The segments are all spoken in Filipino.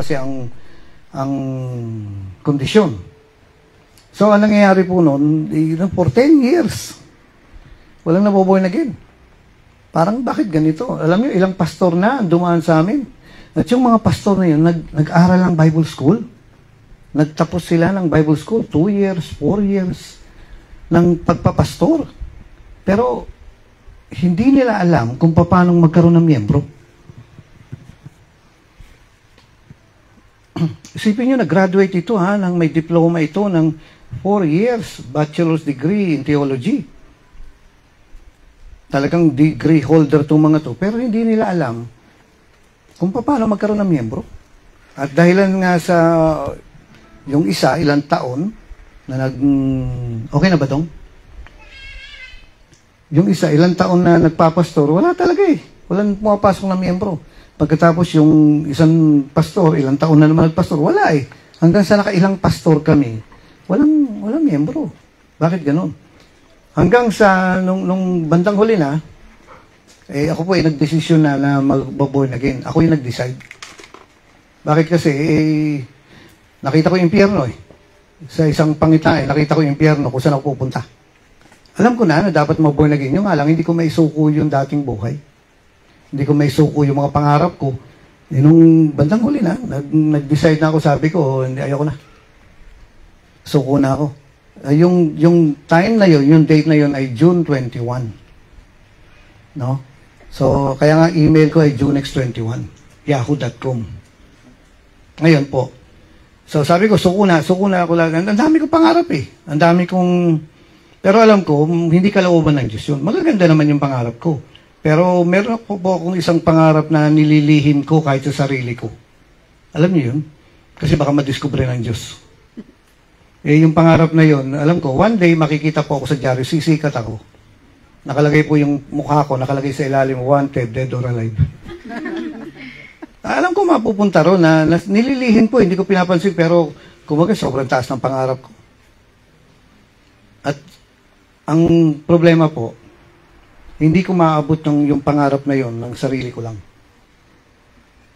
kasi ang kondisyon. So, ang nangyayari po noon, for 10 years, walang naboborn again. Parang, bakit ganito? Alam niyo, ilang pastor na dumaan sa amin. At yung mga pastor na yun, nag-aral ng Bible school. Nagtapos sila ng Bible school, 2 years, 4 years, ng pagpapastor. Pero, hindi nila alam kung paano magkaroon ng miyembro. Isipin nyo, nag-graduate ito nang may diploma ito ng 4 years, bachelor's degree in theology. Talagang degree holder itong mga to, pero hindi nila alam kung paano magkaroon ng miyembro. At dahilan nga sa yung isa, ilang taon, na okay na ba tong? Yung isa, ilang taon na nagpapastor, wala talaga eh. Walang pumapasok na miyembro. Pagkatapos yung isang pastor, ilang taon na naman nagpastor, wala eh. Hanggang sa nakailang pastor kami, walang miyembro. Bakit ganon? Hanggang sa, nung bandang huli na, ako po ay nagdesisyon na mag-born again. Ako yung nag-decide. Bakit kasi, nakita ko yung impyerno eh. Sa isang pangitain, nakita ko yung impyerno kung saan ako pupunta. Alam ko na dapat mag-born again. Yung nga lang, hindi ko maisuko yung dating buhay. Hindi ko maisuko yung mga pangarap ko. Nung bandang huli na, nag-decide na ako, sabi ko, hindi, ayoko na. Suko na ako. Yung time na yun, yung date na yun ay June 21. No? So, kaya nga email ko ay junex21, yahoo.com. Ngayon po. So, sabi ko, suko na ako lang. Ang dami kong pangarap eh. Ang dami kong... Pero alam ko, hindi kalooban ng Diyos yun. Magaganda naman yung pangarap ko. Pero meron po akong isang pangarap na nililihim ko kahit sa sarili ko. Alam niyo yun? Kasi baka madiskubre ng Diyos. Yung pangarap na yun, alam ko, one day makikita po ako sa dyaryo, sisikat ako. Nakalagay po yung mukha ko, nakalagay sa ilalim, wanted, dead or alive. Alam ko mapupunta ron na nililihim po, hindi ko pinapansin, pero kumbaga sobrang taas ng pangarap ko. At ang problema po, hindi ko maaabot yung pangarap na yon ng sarili ko lang.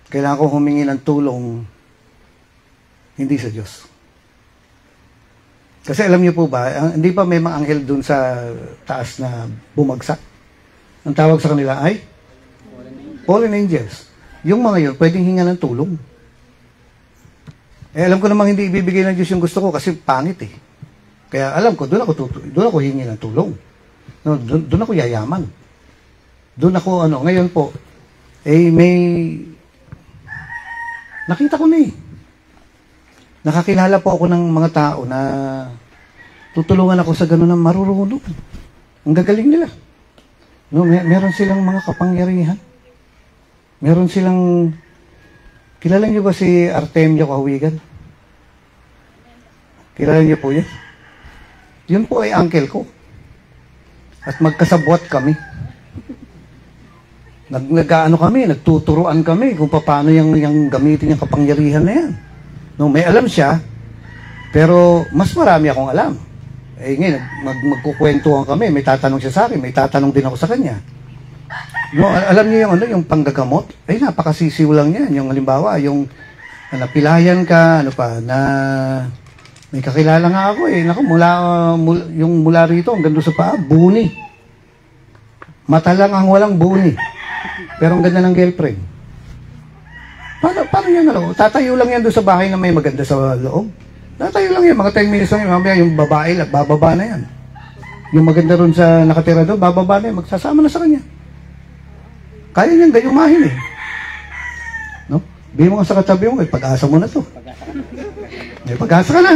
Kailangan ko humingi ng tulong, hindi sa Diyos. Kasi alam niyo po ba, hindi pa may mga anghel dun sa taas na bumagsak? Ang tawag sa kanila ay? Fallen angels. Yung mga yun, pwedeng hinga ng tulong. Alam ko namang hindi ibibigay ng Diyos yung gusto ko kasi pangit eh. Kaya alam ko, doon ako hingi ng tulong. No, doon ako yayaman. Doon ako, ngayon po, may, nakita ko na eh. Nakakilala po ako ng mga tao na tutulungan ako sa gano'n ng marurunong. Ang gagaling nila. No, meron silang mga kapangyarihan. Meron silang, kilala niyo ba si Artemio Kahuigan? Kilala niyo po yan? Yun po ay uncle ko. At magkasabwat kami. Nagtuturuan kami kung paano yung gamitin yung kapangyarihan na yan. No, may alam siya, pero mas marami akong alam. Ngayon, magkukwentuhan kami, may tatanong siya sa akin, may tatanong din ako sa kanya. No, alam niyo yung panggagamot? Napakasisiw lang yan. Yung halimbawa, yung napilayan ka, may kakilala nga ako eh. Naku, mula rito, hanggang doon sa paa, buni. Mata lang ang walang buni. Pero ang ganda ng girlfriend. Paano yan alam? Tatayo lang yan doon sa bahay na may maganda sa loob. Tatayo lang yan, mga 10 minutes lang yan. Mamaya yung babae, bababa na yan. Yung maganda ron sa nakatira doon, bababa na yan. Magsasama na sa kanya. Kaya niyang gayumahin eh. No? Bigyan mo ka sa katabi mo, may pag-asa mo na to. May pag-asa ka na.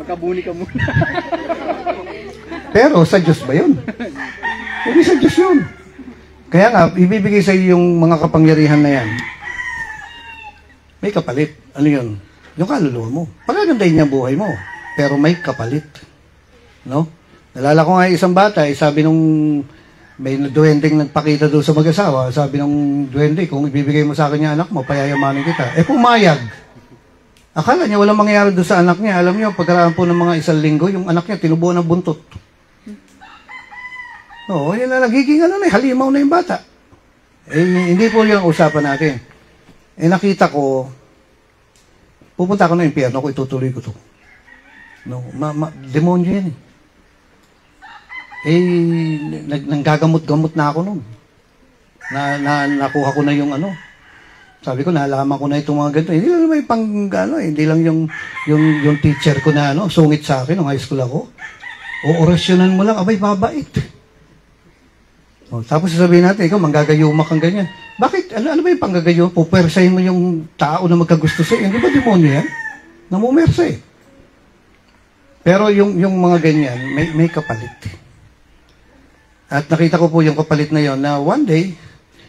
Makabuni ka muna. Pero sa Diyos ba yun? Hindi sa Diyos yun. Kaya nga, ibibigay sa iyo yung mga kapangyarihan na yan. May kapalit. Ano yun? Yung kaluluwa mo. Pagagandahin niya buhay mo. Pero may kapalit. No? Nalala ko nga isang bata, sabi nung may duwending nagpakita doon sa mag-asawa, sabi nung duwende, kung ibibigay mo sa akin yung anak mo, payayamanin kita. Pumayag. Akala niya walang mangyayari doon sa anak niya. Alam niyo, pagkaraan po ng mga 1 linggo, yung anak niya tinubuan ng buntot. Yun na nagiging halimaw na yung bata. Hindi po yung usapan natin. Eh nakita ko, pupunta ako ng impyerno ko, itutuloy ko to. No, demonyo yan eh. Nanggagamot-gamot na ako nun. Nakuha ko na yung ano. Sabi ko, nalaman ko na itong mga ganito. Hindi lang may pang, hindi lang yung teacher ko na, sungit sa akin, nung high school ako. O orasyonan mo lang, abay, babait. O, tapos sasabihin natin, ikaw, manggagayumak kang ganyan. Bakit? Ano ba yung panggagayumak? Pupersahin mo yung tao na magkagusto sa'yo. Hindi ba demonyo yan? Namumersa eh. Pero yung mga ganyan, may kapalit. At nakita ko po yung kapalit na yon na one day,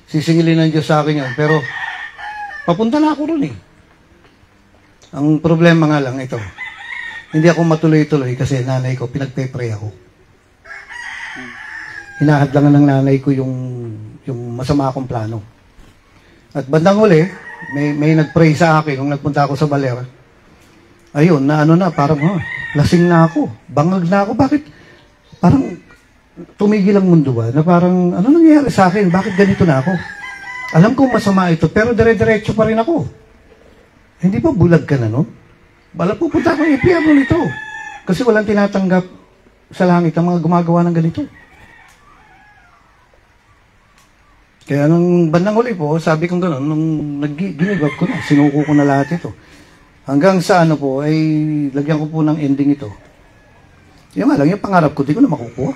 sisingilin ng Diyos sa akin yun. Pero, papunta na ako ron eh. Ang problema nga lang ito, hindi ako matuloy-tuloy kasi nanay ko, pinagpe-pray ako. Hinahadlangan ng nanay ko yung masama akong plano. At bandang huli, may nag-pray sa akin nung nagpunta ako sa Baler. Ayun, parang lasing na ako, bangag na ako. Bakit? Parang tumigil ang mundo ba? Na parang, ano nangyayari sa akin? Bakit ganito na ako? Alam kong masama ito, pero dire-diretso pa rin ako. Hindi ba bulag ka na, no? Bala pupunta ako impyerno nito. Kasi walang tinatanggap sa langit ang mga gumagawa ng ganito. Kaya nung bandang huli po, sabi kong gano'n, nung ginibab ko na, sinuko ko na lahat ito. Hanggang sa ay lagyan ko po ng ending ito. Yung nga lang, yung pangarap ko, di ko na makukuha.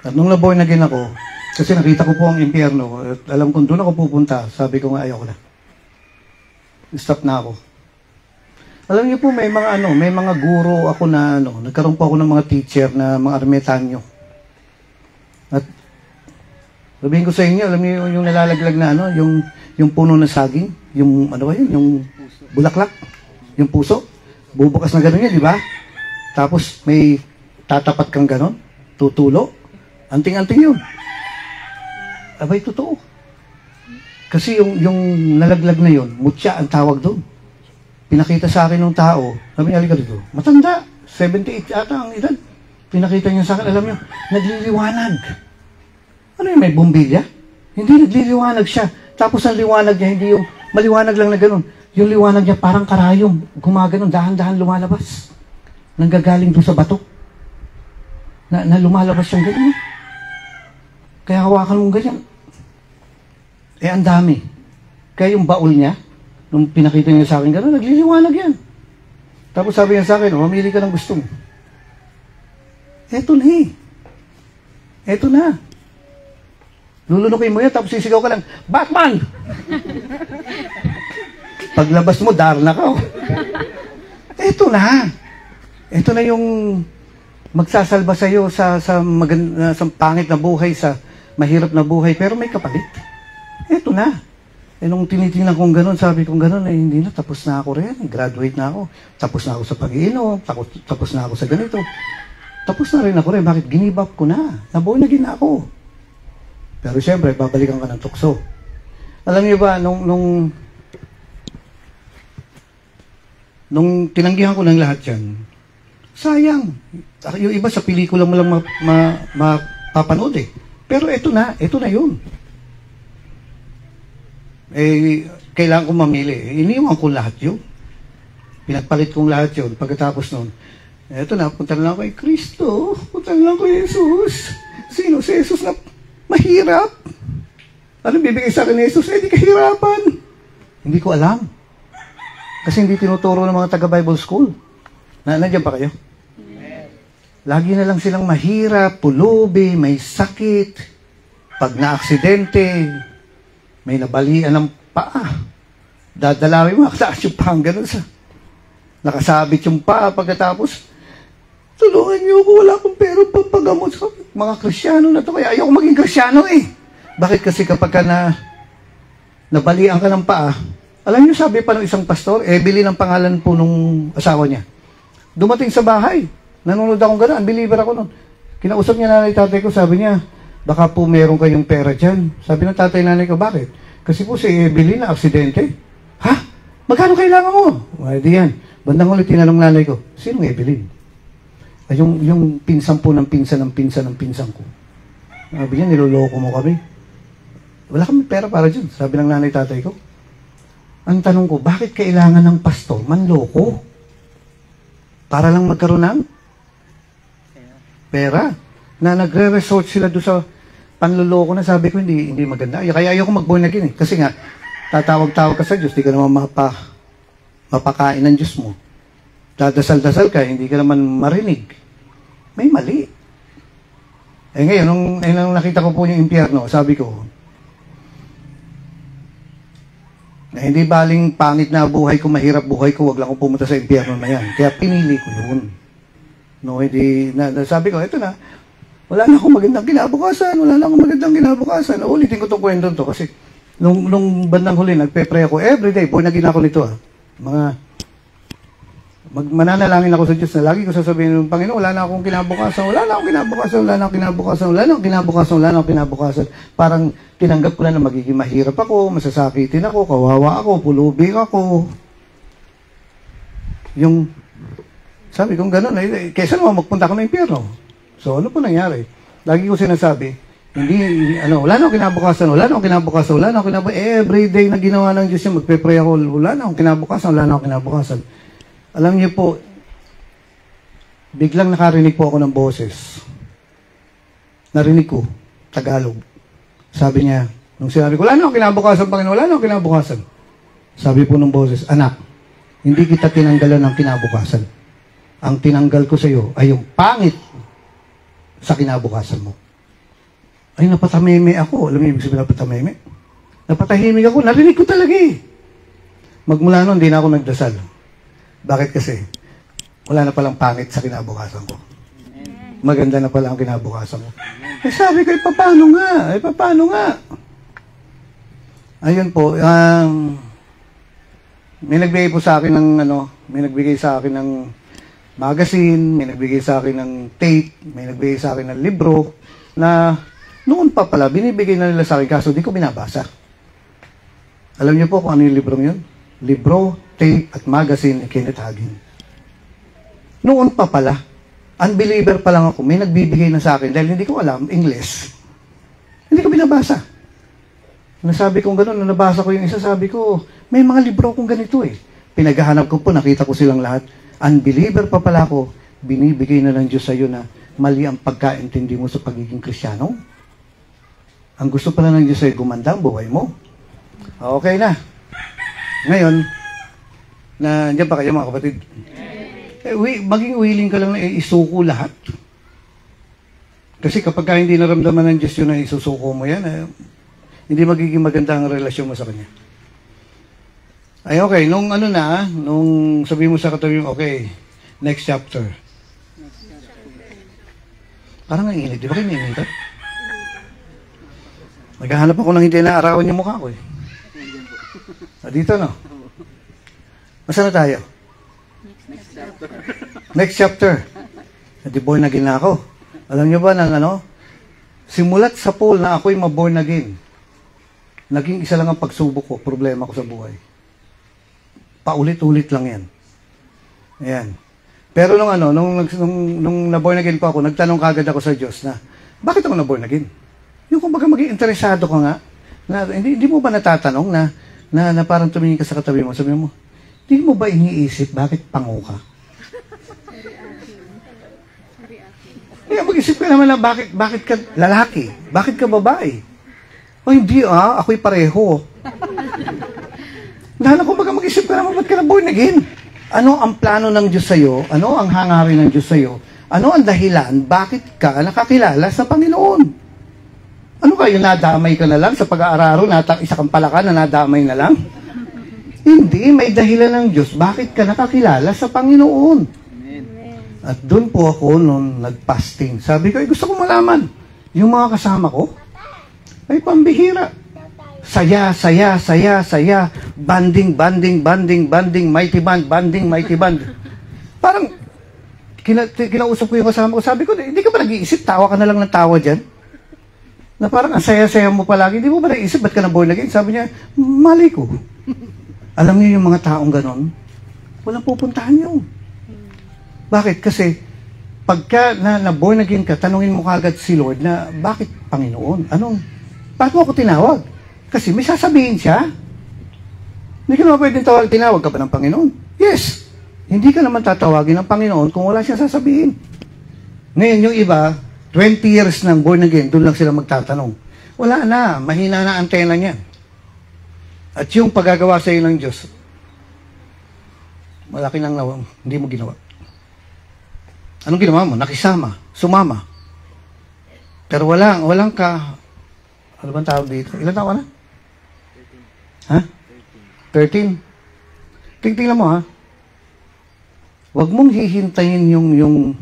At nung naborn again ako, kasi nakita ko po ang impyerno, at alam kong doon ako pupunta, sabi ko nga, ayoko na. Stop na ako. Alam niyo po, may mga guro ako na, nagkaroon po ako ng mga teacher na mga Ermitanyo. At, sabihin ko sa inyo, alam niyo yung nalalaglag na, yung puno ng saging, yung bulaklak, yung puso, bubukas na gano'n yan, di ba? Tapos, may tatapat kang gano'n, tutulo, anting-anting yun. Abay, totoo. Kasi yung nalaglag na yun, mutya ang tawag doon. Pinakita sa akin ng tao, sabi niya, halika dito, matanda, 78 ata ang edad. Pinakita niya sa akin, alam niyo, nagliliwanag. Ano yung may bumbilya? Hindi, nagliliwanag siya. Tapos ang liwanag niya, hindi yung maliwanag lang na ganun. Yung liwanag niya parang karayom, gumaganon, dahan-dahan lumalabas. Nanggagaling doon sa bato. Na lumalabas siyang ganun. Kaya hawakan mong ganyan. Ang dami. Kaya yung baul niya, nung pinakita niya sa akin, gano'n, nagliliwanag yan. Tapos sabi niya sa akin, mamili ka ng gusto mo. Eto na eh. Eto na. Lulunukin mo yan, tapos sisigaw ka lang, Batman! Paglabas mo, Darna ka. Eto na. Eto na yung magsasalba sa'yo sa pangit na buhay, sa mahirap na buhay, pero may kapalit. Eto na. Nung tinitingnan kong gano'n, sabi kong gano'n, hindi na, tapos na ako rin. Graduate na ako. Tapos na ako sa pag-iinom. Tapos na ako sa ganito. Tapos na rin ako rin. Bakit? Ginibap ko na. Nabuhay na gina ako. Pero siyempre, babalikan ka ng tukso. Alam niyo ba, nung tinanggihan ko ng lahat yan, sayang. Yung iba sa pelikula mo lang mapapanood eh. Pero ito na yun. Kailangan kong mamili. Iniwan ko lahat yun. Pinagpalit kong lahat yun. Pagkatapos nun, eto na, punta na lang kay Kristo. Punta na lang kay Jesus. Sino si Jesus na mahirap? Ano bibigay sa akin ni Jesus? Di kahirapan. Hindi ko alam. Kasi hindi tinuturo ng mga taga-Bible school. Nandiyan pa kayo? Lagi na lang silang mahirap, pulubi, may sakit, pag na-aksidente, may nabalian ng paa. Dadalawin mo, nakataas yung paa, ganun sa. Nakasabit yung paa, pagkatapos, tulungan niyo ako, wala akong pera pampagamot sa mga Krisyano na to. Kaya ayoko maging Krisyano eh. Bakit? Kasi kapag ka nabalian ka ng paa, alam niyo, sabi pa ng isang pastor, Evelyn ang pangalan po nung asawa niya. Dumating sa bahay, nanonood akong gano'n, unbeliever ako nun. Kinausap niya nanay tatay ko, sabi niya, baka po meron kayong pera dyan. Sabi ng tatay nanay ko, bakit? Kasi po si Evelyn na aksidente. Ha? Magkano kailangan mo? Ay, di yan. Bandang ulit tinanong nanay ko, sinong Evelyn? Ay, yung pinsan po ng pinsan ko. Sabi niya, niloloko mo kami. Wala kami pera para dyan, sabi ng nanay tatay ko. Ang tanong ko, bakit kailangan ng pastor manloko? Para lang magkaroon ng pera. Na nagre-resort sila doon sa panluloko na sabi ko, hindi maganda. Kaya ayoko mag-born again eh. Kasi nga, tatawag-tawag ka sa Diyos, di ka naman mapakain ng Diyos mo. Dadasal-dasal ka, hindi ka naman marinig. May mali. Eh ngayon, nung nakita ko po yung impyerno, sabi ko, na hindi baling pangit na buhay ko, mahirap buhay ko, wag lang akong pumunta sa impyerno na yan. Kaya pinili ko yun. No, hindi, sabi ko, ito na, wala na akong magandang kinabukasan, Ulitin ko itong kwento to kasi nung bandang huli, nagpe-pray ako everyday, born again ako nito mananalangin ako sa Diyos na lagi ko sasabihin ng Panginoon, wala na akong kinabukasan. Parang tinanggap ko na magiging mahirap ako, masasakitin ako, kawawa ako, pulubi ako. Yung, sabi kong gano'n, kaysa naman magpunta ako ng impyerno. So, ano po nangyari? Lagi ko sinasabi, wala na akong kinabukasan. Every day na ginawa ng Diyos niya, magpe-pray ako, wala na akong kinabukasan. Alam niyo po, biglang nakarinig po ako ng boses. Narinig ko, Tagalog. Sabi niya, nung sinabi ko, wala na akong kinabukasan, Panginoon, wala na akong kinabukasan. Sabi po ng boses, anak, hindi kita tinanggalan ng kinabukasan. Ang tinanggal ko sa iyo ay yung pangit sa kinabukasan mo. Ay, napatameme ako. Alam niyo, ibig sabihin napatameme? Napatahimik ako. Narinig ko talaga eh. Magmula noon, hindi na ako nagdasal. Bakit kasi? Wala na palang pangit sa kinabukasan ko. Maganda na pala ang kinabukasan ko. Eh sabi ko, paano nga? Ayun po, may nagbigay po sa akin ng magazine, may nagbigay sa akin ng tape, may nagbigay sa akin ng libro, na noon pa pala, binibigay na nila sa akin, kaso di ko binabasa. Alam niyo po kung ano yung librong yun? Libro, tape, at magazine ni Kenneth Hagin. Noon pa pala, unbeliever pa lang ako, may nagbibigay na sa akin, dahil hindi ko alam English. Hindi ko binabasa. Nasabi kong gano'n, nung nabasa ko yung isa, sabi ko, may mga libro akong ganito eh. Pinaghahanap ko po, nakita ko silang lahat. Unbeliever pa pala ako, binibigay na ng Diyos sa iyo na mali ang pagkaintindi mo sa pagiging Kristiyano. Ang gusto pala ng Diyos ay gumanda ang buhay mo. Okay na. Ngayon, nandiyan pa kayo mga kapatid? Maging willing ka lang na isuko lahat. Kasi kapag hindi naramdaman ng Diyos yun na isusuko mo yan, hindi magiging maganda ang relasyon mo sa Kanya. Ay okay, nung sabi mo sa katabi mo, okay, next chapter. Parang ang init, di ba kayo naiinit? Naghahanap ako ng hindi na arawan yung mukha ko eh. Dito no? Masa na tayo? Next chapter. Di born again na ako. Alam niyo ba simulat sa pool na ako'y ma-born again, naging isa lang ang pagsubok ko, problema ko sa buhay. Paulit-ulit lang yan. Ayan. Pero nung na-born again pa ako, nagtanong kagad ako sa Diyos na, bakit ako na-born again? Yung kumbaga maging interesado ka nga, na, hindi mo ba natatanong na parang tumingin ka sa katabi mo, sabi mo, hindi mo ba iniisip bakit pango ka? Kaya mag-isip ka naman na bakit ka lalaki? Bakit ka babae? O hindi ako'y pareho. Dahil ako mag-isip ka naman, ba't ka na born again? Ano ang plano ng Diyos sa'yo? Ano ang hangarin ng Diyos sa'yo? Ano ang dahilan? Bakit ka nakakilala sa Panginoon? Ano kayo, nadamay ka na lang sa pag-aararo, isa kang palaka na nadamay na lang? Hindi, may dahilan ng Diyos. Bakit ka nakakilala sa Panginoon? At doon po ako nung nag-fasting. Sabi ko, gusto ko malaman, yung mga kasama ko, ay pambihira. Saya. Banding, mighty band. Parang, kinausap ko yung kasama ko. Sabi ko, hindi ka ba nag-iisip? Tawa ka na lang ng tawa dyan. Na parang, ang saya-saya mo palagi. Hindi mo ba nag-iisip? Ba't ka na born again? Sabi niya, mali ko. Alam niyo yung mga taong ganon, walang pupuntahan yun. Bakit? Kasi, pagka na-born again ka, tanungin mo kagad si Lord na, bakit Panginoon? Bakit mo ako tinawag? Kasi may sasabihin siya. Hindi ka naman pwedeng tinawag ka ba ng Panginoon? Yes. Hindi ka naman tatawagin ng Panginoon kung wala siyang sasabihin. Ngayon, yung iba, 20 years nang born again, doon lang sila magtatanong. Wala na. Mahina na antena niya. At yung paggagawa sa iyo ng Diyos, malaki nang hindi mo ginawa. Anong ginawa mo? Nakisama. Sumama. Pero walang ka, ano bang tawag dito? Ilan taon ka na? Ha? 13? Tingnan mo ha. Huwag mong hihintayin yung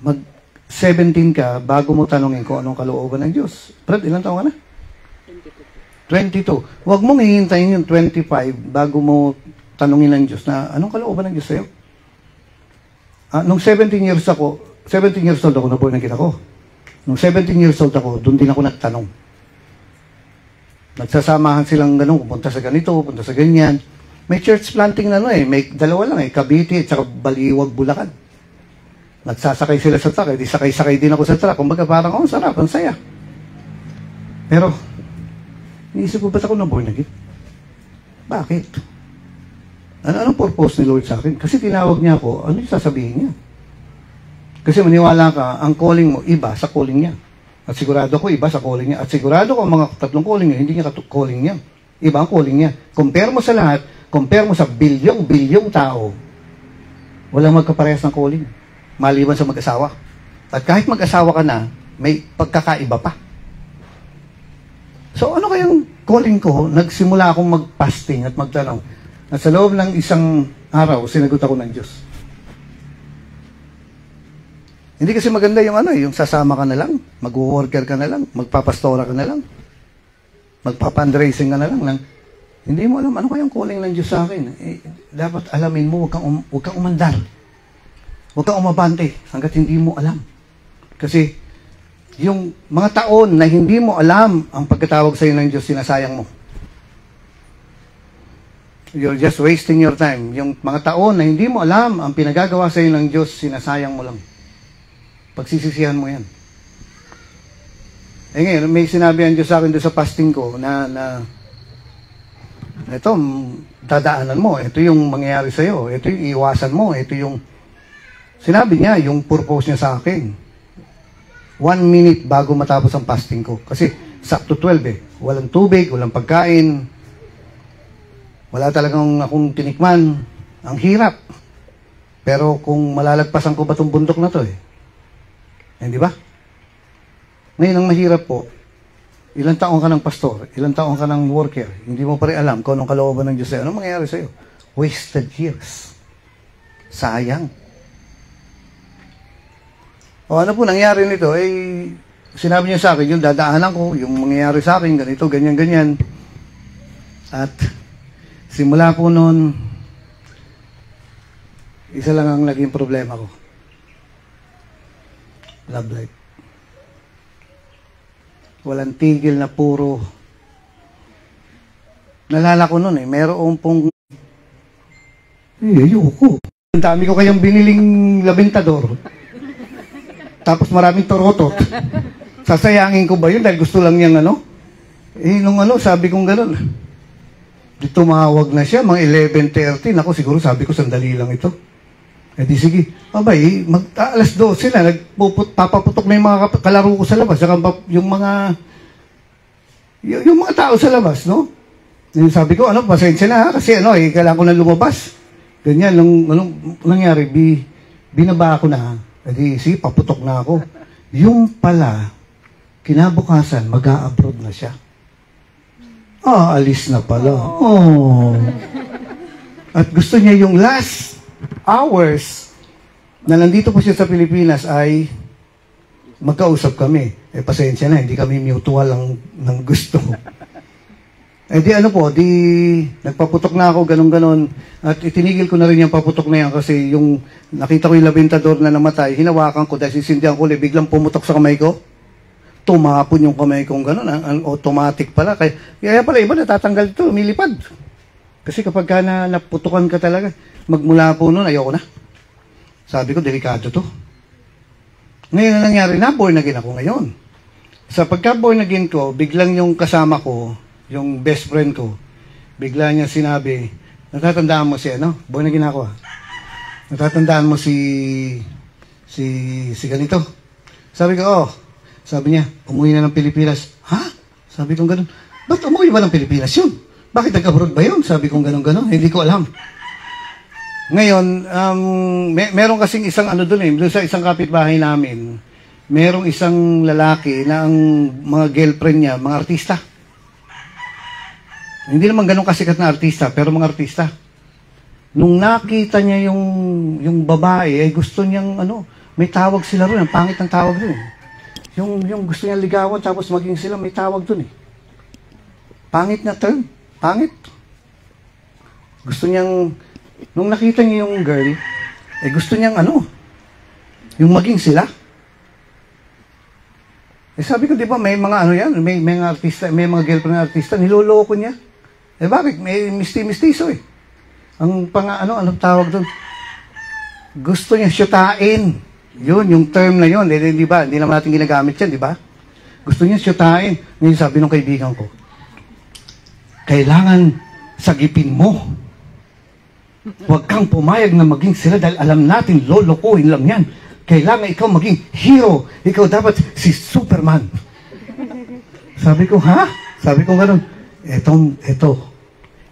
mag 17 ka bago mo tanongin kung anong kalooban ng Diyos. Brad, ilan taon ka na? 22. Huwag mong hihintayin yung 25 bago mo tanongin ng Diyos na anong kalooban ng Diyos sa'yo. Nung 17 years old ako, na born again ako. Nung 17 years old ako, doon din ako nagtanong. Nagsasamahan silang ganun, pupunta sa ganito, pupunta sa ganyan. May church planting na may dalawa lang Cavite at saka Baliwag, Bulacan. Nagsasakay sila sa truck, di sakay-sakay din ako sa truck. Kumbaga parang, sarap, ang saya. Pero, iniisip ko, ba't ako na born again? Bakit? Anong purpose ni Lord sa akin? Kasi tinawag niya ako, ano yung sasabihin niya? Kasi maniwala ka, ang calling mo, iba sa calling niya. At sigurado ko, iba sa calling niya. At sigurado ko, ang mga tatlong calling niya, hindi niya calling niya. Iba ang calling niya. Compare mo sa lahat, compare mo sa bilyong tao, walang magkaparehas ng calling. Maliban sa mag-asawa. At kahit mag-asawa ka na, may pagkakaiba pa. So ano kayang calling ko? Nagsimula akong mag-fasting at magtanong. At sa loob ng isang araw, sinagot ako ng Diyos. Hindi kasi maganda yung yung sasama ka na lang, mag-worker ka na lang, magpapastora ka na lang, magpapandraising ka na lang. Hindi mo alam, ano kayang calling ng Diyos sa akin? Dapat alamin mo, huwag kang umandar. Huwag kang umabante hanggat hindi mo alam. Kasi yung mga taon na hindi mo alam ang pagkatawag sa iyo ng Diyos, sinasayang mo. You're just wasting your time. Yung mga taon na hindi mo alam ang pinagagawa sa iyo ng Diyos, sinasayang mo lang. Pagsisisihan mo yan. Ngayon, may sinabi ang Diyos sa akin doon sa fasting ko na ito, dadaanan mo. Ito yung mangyayari sa iyo. Ito yung iwasan mo. Ito yung sinabi niya, yung purpose niya sa akin. 1 minute bago matapos ang fasting ko. Kasi sakto 12 Walang tubig, walang pagkain. Wala talagang akong tinikman. Ang hirap. Pero kung malalagpasan ko ba itong bundok na to hindi ba? Ngayon, ang mahirap po, ilang taong ka ng pastor, ilang taong ka ng worker, hindi mo pa rin alam kung anong kalooban ng Diyos sa'yo. Anong mangyayari sa'yo? Wasted years. Sayang. O ano po nangyari nito? Sinabi niya sa akin, yung dadaanan ko, yung mangyayari sa akin, ganito, ganyan, ganyan. At simula po noon, isa lang ang naging problema ko. Love life. Walang tigil na puro. Nalala ko noon mayroong pong ayoko. Ang dami ko kayang biniling labintador. Tapos maraming torotot. Sasayangin ko ba yun dahil gusto lang niyang nung sabi kong gano'n. Di tumawag na siya, mga 11:30. Ako siguro sabi ko sandali lang ito. Di sige, abay, alas 12 na, papaputok na yung mga kalaro ko sa labas, saka yung mga tao sa labas, no? Yung sabi ko, pasensya na, kasi kailangan ko na lumabas. Ganyan, anong nangyari, binaba ako na, sige, paputok na ako. Yung pala, kinabukasan, mag-a-abroad na siya. Alis na pala. Oh. At gusto niya yung last hours na nandito po siya sa Pilipinas ay magkausap kami. Pasensya na, hindi kami mutual ng gusto. Nagpaputok na ako, ganun-ganon. At itinigil ko na rin yung paputok na yan kasi yung nakita ko yung labintador na namatay, hinawakan ko dahil sisindihan ko, biglang pumutok sa kamay ko. Tumapon yung kamay kong ganun. Ang automatic pala. Kaya pala iba natatanggal ito, umilipad. Kasi kapag naputukan ka talaga, magmula po noon, ayoko na. Sabi ko, delikado to. Ngayon na nangyari na, born again ako ngayon. Sa pagka born again ko, biglang yung kasama ko, yung best friend ko, bigla niya sinabi, natatandaan mo si ano? Born again ako Natatandaan mo si ganito? Sabi ko, oh. Sabi niya, umuwi na ng Pilipinas. Ha? Sabi ko ganun. Ba't umuwi ba ng Pilipinas yun? Bakit nag-abroad ba yun? Sabi ko ganun. Hindi ko alam. Ngayon, meron kasing isang ano doon sa isang kapitbahay namin, merong isang lalaki na ang mga girlfriend niya, mga artista. Hindi naman ganun kasikat na artista, pero mga artista. Nung nakita niya yung babae, ay gusto niyang, may tawag sila ron. Ang pangit ng tawag ron. Yung gusto niyang ligawan, tapos maging sila, may tawag dun Pangit na term. Pangit. Gusto niyang, nung nakita niya yung girl, gusto niyang yung maging sila. Sabi ko, di ba, may mga may mga artista, may mga girlfriend na artista, niloloko niya. Bakit? May misti-mistiso Ang anong tawag doon? Gusto niya syutain. Yun, yung term na yun. Di ba? Hindi naman natin ginagamit yan, di ba? Gusto niya syutain. Ngayon sabi ng kaibigan ko, kailangan sagipin mo. Huwag kang pumayag na maging sila dahil alam natin, lolokohin lang yan. Kailangan ikaw maging hero. Ikaw dapat si Superman. Sabi ko, ha? Sabi ko gano'n,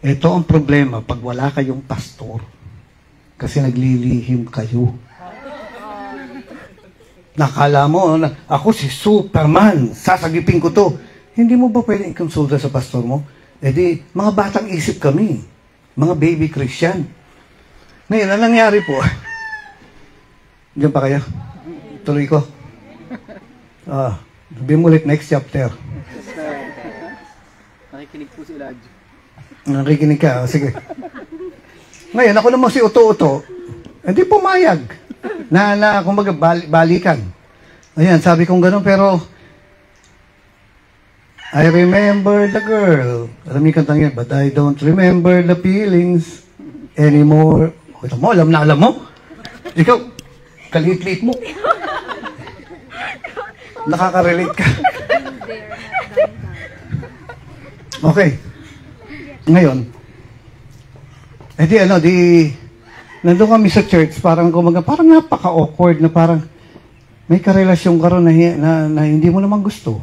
ito ang problema pag wala kayong pastor. Kasi naglilihim kayo. Nakala mo, ako si Superman, sasagipin ko to. Hindi mo ba pwedeng ikonsulta sa pastor mo? Mga batang isip kami. Mga baby Christian. Ngayon, anong nangyari po? Diyan pa kayo? Tuloy ko. Sabihin mo ulit, next chapter. Nakikinig po si Elijah. Nakikinig ka, sige. Ngayon, ako naman si Uto-Uto, hindi pumayag na kumbaga, balikan. Ayan, sabi kong gano'n, pero I remember the girl. Alam niyo kantang yan, but I don't remember the feelings anymore. Ito mo, alam mo. Ikaw, kalit-lit mo. Nakaka-relate ka. Okay. Ngayon, nandun kami sa church, parang napaka-awkward na parang may karelasyon ka ron na hindi mo naman gusto.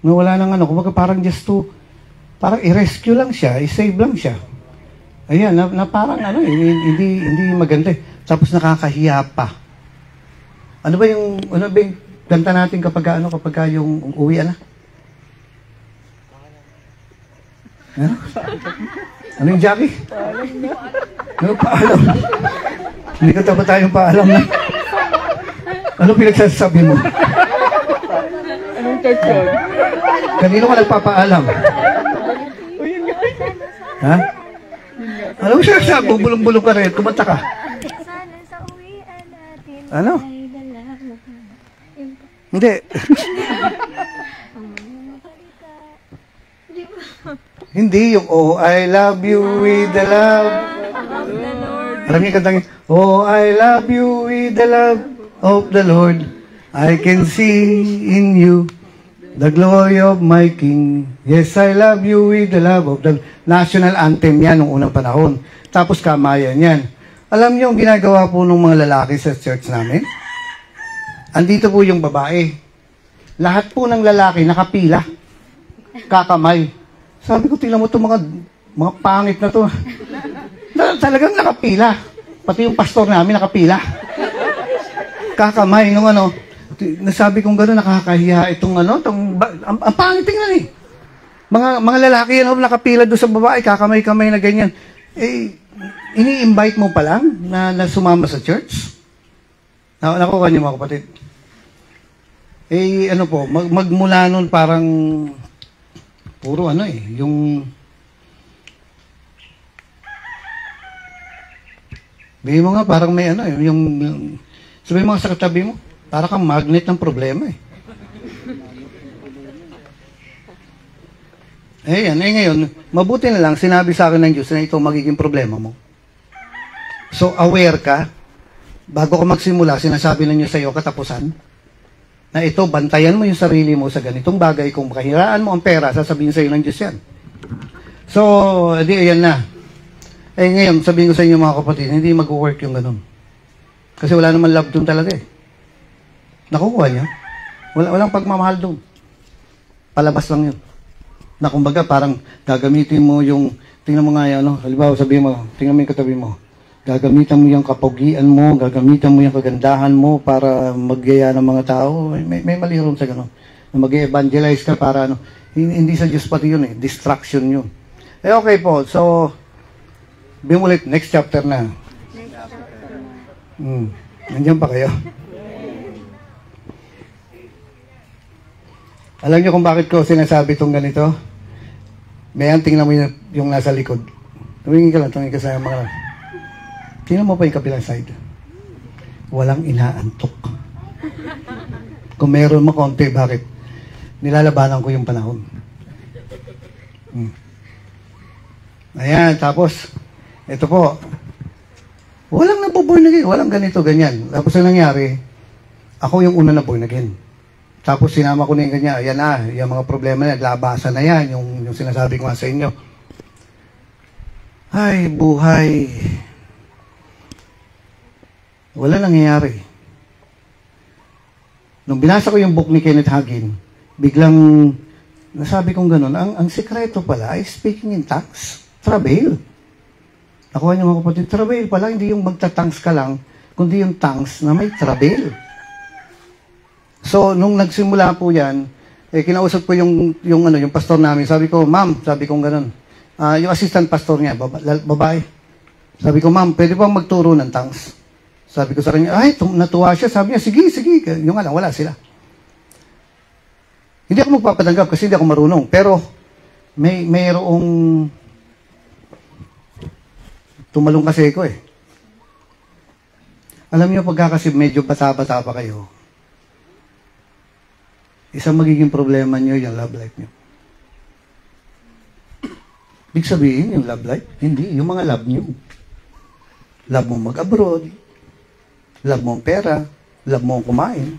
Na wala nang parang just to, parang i-rescue lang siya, i-save lang siya. Ayan, na parang hindi maganda Tapos nakakahiya pa. Ano ba yung ganta natin kapag yung uwi na? Ano yung Jackie? Ano paalam? Hindi ka dapat tayong paalam na. Ano pinagsasabi mo? Anong church yun? Kanino ka nagpapaalam? Ha? Ano mo siya? Bubulong-bulong ka rin. Kumanta ka. Ano? Hindi. Hindi yung, oh, I love you with the love. Alam niyo kantang, oh, I love you with the love of the Lord. I can see in you the glory of my King. Yes, I love you with the love of the national anthem yan nung unang panahon. Tapos kamayan yan. Alam niyo ang ginagawa po ng mga lalaki sa church namin? Andito po yung babae. Lahat po ng lalaki nakapila. Kakamay. Sabi ko, tingnan mo itong mga pangit na to. Talagang nakapila. Pati yung pastor namin nakapila. Kakamay nung nasabi kong gano'n, nakakahiya itong ang pangit tingnan Mga lalaki nakapila doon sa babae, kakamay-kamay na ganyan. Ini-invite mo pa lang na sumama sa church? Nakuha niyo mga kapatid. Magmula nun parang puro yung may mga parang may yung sabi mo sa katabi mo, para kang magnet ng problema ngayon, mabuti na lang sinabi sa akin ng Diyos na ito magiging problema mo. So aware ka, bago ka magsimula, sinasabi na niyo sa iyo katapusan. Na ito, bantayan mo yung sarili mo sa ganitong bagay. Kung makahiraan mo ang pera, sasabihin sa'yo ng Diyos yan. So, di ayan na. Eh ngayon, sabihin ko sa inyo mga kapatid, hindi mag-work yung ganun. Kasi wala naman love doon talaga eh. Nakukuha niya. Walang pagmamahal doon. Palabas lang yun. Na kumbaga, parang gagamitin mo yung, tingnan mo nga yan, no? Halimbawa, sabihin mo, tingnan mo yung katabi mo. Gagamitan mo yung kapugian mo, gagamitan mo yung kagandahan mo para magyaya ng mga tao. May mali rin sa gano'n. Mag-evangelize ka para ano. Hindi sa Diyos pati yun eh. Distraction yun. Eh okay po. So, bimulit. Next chapter na. Nandiyan pa kayo? Alam niyo kung bakit ko sinasabi itong ganito? Mayan, tingnan mo yung nasa likod. Tumingin ka sa mga... Tingnan mo pa yung kabilang side. Walang inaantok. Kung meron mo konti, bakit? Nilalabanan ko yung panahon. Ayan, tapos, ito po. Walang naboborn again. Walang ganito, ganyan. Tapos ang nangyari, ako yung una na born again. Tapos sinama ko na yung ganyan. Ayan na, yung mga problema na, labasan na yan. Yung sinasabi ko nga sa inyo. Ay, buhay. Wala nangyayari. Nung binasa ko yung book ni Kenneth Hagin, biglang nasabi kong ganun, ang sekreto pala ay speaking in tongues. Travail. Nakuha niyo mga kapatid, travail pala, hindi yung magtatangs ka lang, kundi yung tongues na may travail. So, nung nagsimula po yan, kinausap ko yung pastor namin. Sabi ko, ma'am, sabi kong ganun. Yung assistant pastor niya, babae. Sabi ko, ma'am, pwede bang magturo ng tongues? Sabi ko sa kanya, ay, natuwa siya. Sabi niya, sige. Yung nga lang, wala sila. Hindi ako magpapatanggap kasi hindi ako marunong. Pero, mayroong tumalong kasi ko eh. Alam niyo, pagka kasi medyo bata-bata pa kayo, isang magiging problema niyo yung love life niyo. Ibig sabihin, yung love life, hindi. Yung mga love niyo. Love mo mag-abroad, love mo ang pera, love mo ang kumain.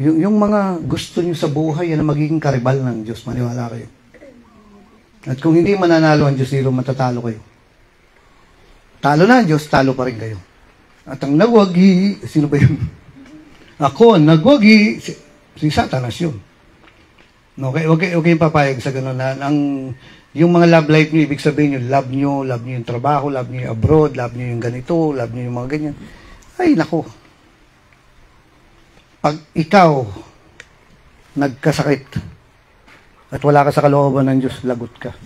Yung mga gusto niyo sa buhay, yan ang magiging karibal ng Diyos. Maniwala kayo. At kung hindi mananalo ang Diyos, zero matatalo kayo. Talo na ang Diyos, talo pa rin kayo. At ang nagwagi, sino ba yun? Ako, nagwagi, si Satanas yun. Okay, okay yung papayag sa gano'n na yung mga love life niyo, ibig sabihin yung love niyo yung trabaho, love niyo yung abroad, love niyo yung ganito, love niyo yung mga ganyan. Ay, nako. Pag ikaw nagkasakit at wala ka sa kalooban ng Diyos, lagot ka.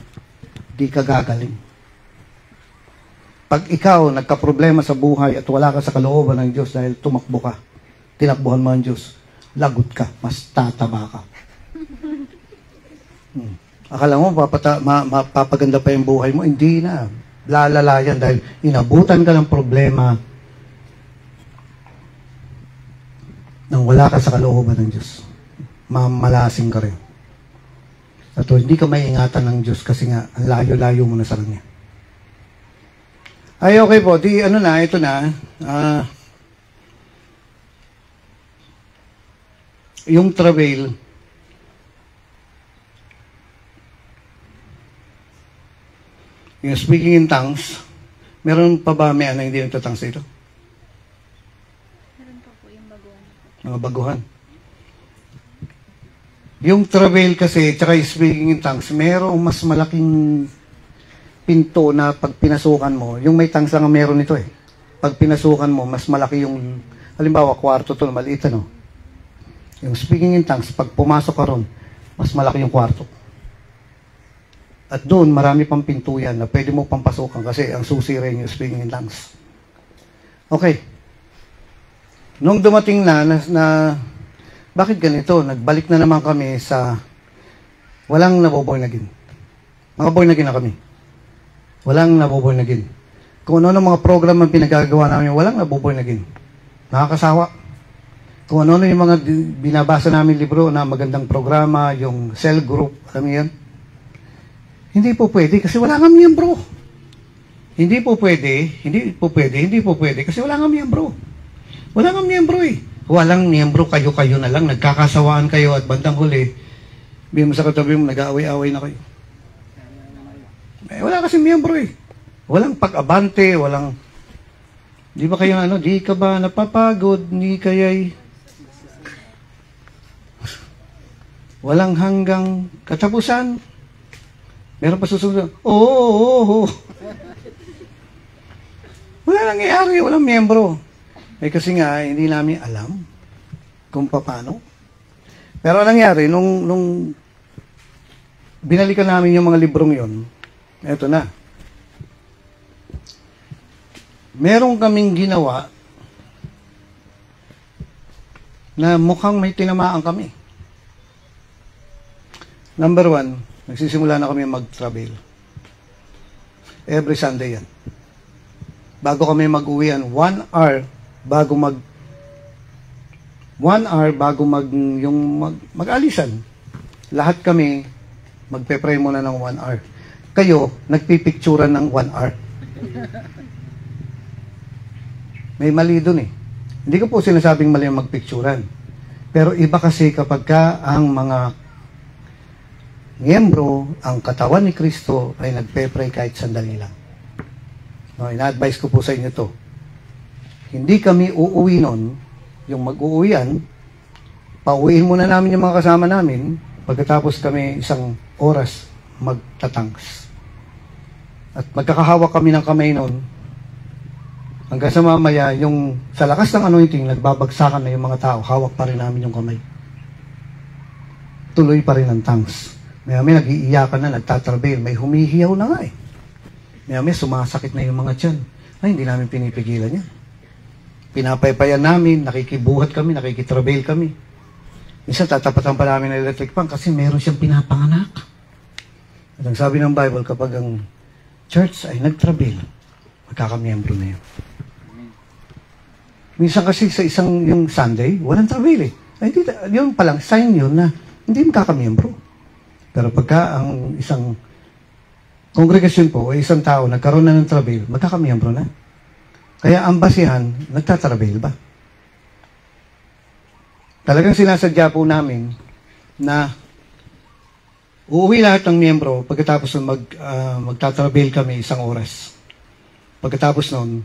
Di ka gagaling. Pag ikaw nagka-problema sa buhay at wala ka sa kalooban ng Diyos dahil tumakbo ka, tinakbuhan mo ang Diyos, lagot ka, mas tataba ka. Akala mo, mapapaganda pa yung buhay mo? Hindi na. Lalala yan dahil inabutan ka ng problema nang wala ka sa kalooban ng Diyos. Mamalasing ka rin. At hindi ka maiingatan ng Diyos kasi nga, ang layo-layo mo na sa Kanya. Ay, okay po. Di, ano na, ito na. Yung travail, yung speaking in tongues, meron pa ba may ano hindi nagtatangs ito? Meron pa po yung baguhan. Mga baguhan. Yung travail kasi, tsaka yung speaking in tongues, merong mas malaking pinto na pag pinasukan mo, yung may tongues lang meron ito eh. Pag pinasukan mo, mas malaki yung, halimbawa, kwarto to, maliit ano. Yung speaking in tongues, pag pumasok ka ron, mas malaki yung kwarto. At doon, marami pang pinto yan na pwede mo pampasukan kasi ang susi rin yung speaking in tongues. Okay. Nung dumating na bakit ganito? Nagbalik na naman kami sa walang naboborn again. Mga born again na kami. Walang naboborn again. Kung ano mga program ang pinagagawa namin, walang naboborn again. Nakakasawa. Kung ano yung mga binabasa namin libro na magandang programa, yung cell group, alam niyo yan? Hindi po pwede kasi wala nga miyembro. Hindi po pwede kasi wala nga miyembro. Wala nga miyembro eh. Walang miyembro, kayo-kayo na lang. Nagkakasawaan kayo at bandang huli, bigyan mo sa katabi mo, nag-aaway-aaway na kayo. Wala kasi miyembro eh. Walang pag-abante, walang... Di ba kayo di ka ba napapagod, di kaya'y... Walang hanggang katapusan. Meron pa susunod. Oo. Wala nangyayari, walang miyembro. Kasi nga, hindi namin alam kung paano. Pero nangyari, nung binalikan namin yung mga librong yon, eto na. Meron kaming ginawa na mukhang may tinamaan kami. Number 1, nagsisimula na kami mag-travel. Every Sunday yan. Bago kami mag-uwian, 1 hour bago mag-alisan. Lahat kami magpe-pray muna ng 1 hour. Kayo, nagpipicturan ng 1 hour. May mali dun eh. Hindi ko po sinasabing mali ang magpicturan. Pero iba kasi kapag ang mga miyembro, ang katawan ni Kristo ay nagpe-pray kahit sandali lang. No, ina-advise ko po sa inyo to. Hindi kami uuwi nun, yung mag-uuwian, pauwiin muna namin yung mga kasama namin, pagkatapos kami 1 oras magtatangs. At magkakahawak kami ng kamay nun, hanggang sa mamaya, yung sa lakas ng anointing, nagbabagsakan na yung mga tao, hawak pa rin namin yung kamay. Tuloy pa rin ang tangs. May nag-iiyakan na, nagtatrabail, may humihiyaw na nga eh. May sumasakit na yung mga tiyan. Ay, hindi namin pinipigilan yan. Pinapaypayan namin, nakikibuhat kami, nakikitrabail kami. Minsan tatapatan pa namin ng electric fan kasi meron siyang pinapanganak. At ang sabi ng Bible, kapag ang church ay nagtrabail, magkakamiyembro na yun. Minsan kasi sa yung Sunday, walang trabail eh. Ay, yun palang, sign yun na hindi magkakamiyembro. Pero pagka ang isang kongregasyon po o isang tao nagkaroon na ng trabail, magkakamiyembro na. Kaya ang basihan, nagtatrabail ba? Talagang sinasadya po namin na uuwi lahat ng miyembro pagkatapos ng magtatrabail kami 1 oras. Pagkatapos nun,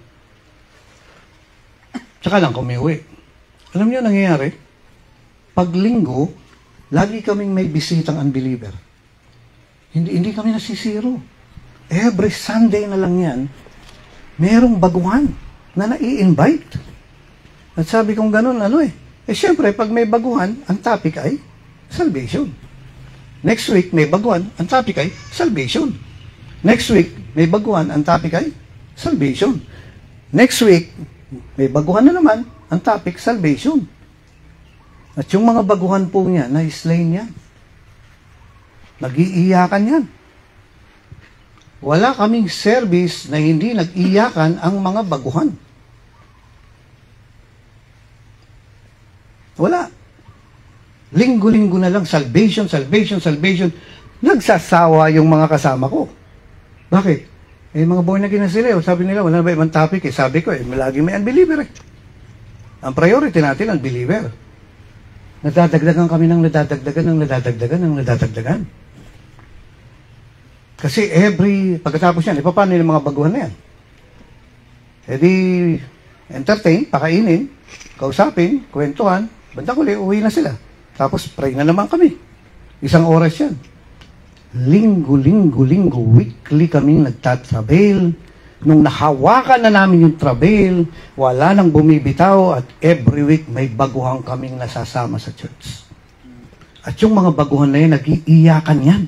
tsaka lang kami uwi. Alam niyo nangyayari? Pag linggo, lagi kaming may bisitang unbeliever. Hindi kami nasisiro. Every Sunday na lang yan, merong baguhan na nai-invite. At sabi kong ganun, syempre, pag may baguhan, ang topic ay salvation. Next week, may baguhan, ang topic ay salvation. Next week, may baguhan, ang topic ay salvation. Next week, may baguhan na naman, ang topic, salvation. At yung mga baguhan po niya, na-slain yan. Nag-iiyakan yan. Wala kaming service na hindi nag-iyakan ang mga baguhan. Wala. Linggo-linggo na lang, salvation, salvation, salvation. Nagsasawa yung mga kasama ko. Bakit? Mga born again na sila. Sabi nila, wala na ba ibang topic? Sabi ko, lagi may unbeliever eh. Ang priority natin, unbeliever. Nadadagdagan kami ng nadadagdagan. Kasi pagkatapos yan, paano yung mga baguhan na yan? Entertain, pakainin, kausapin, kwentuhan, bandang huli, uwi na sila. Tapos pray na naman kami. 1 oras yan. Linggo, weekly kaming nagtatrabail. Nung nahawakan na namin yung trabail, wala nang bumibitaw at every week may baguhan kaming nasasama sa church. At yung mga baguhan na yan, nag-iiyakan yan.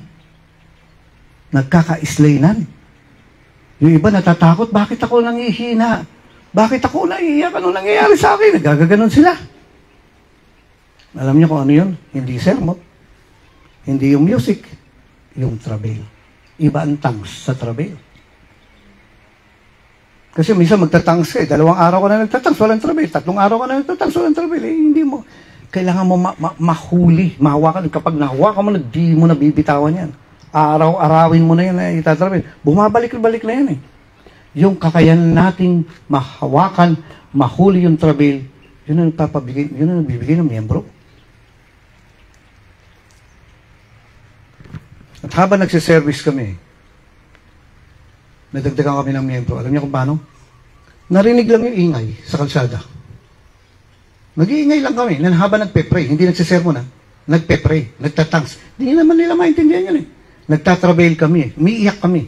Nagkaka-islainan. Yung iba natatakot, bakit ako nangihina? Bakit ako naiiyak? Ano nangyayari sa akin? Nagagaganon sila. Alam niyo kung ano yun? Hindi sermon. Hindi yung music. Yung trabail. Iba ang tangs sa trabail. Kasi minsan magtatangs ka 2 araw ka na nagtatangs, walang trabail. 3 araw ka na nagtatangs, walang trabail. Hindi mo. Kailangan mo mahuli, mahawakan. Kapag nahawakan mo, di mo na bibitawan yan. Araw-arawin mo na yan na itatrabail. Bumabalik-balik na yan eh. Yung kakayanan nating mahawakan, mahuli yung trabail, Yun ang nagpapabigay, yun ang nagbibigay ng miyembro. At habang nagsiservice kami, nadagdagan kami ng miyembro. Alam niyo kung paano? Narinig lang yung ingay sa kalsada. Nag-iingay lang kami. Habang nagpe-pray, hindi nagsisermon na. Nagpe-pray, nagtatangs. Hindi naman nila maintindihan yun eh. Nagtatrabail kami eh. Umiiyak kami.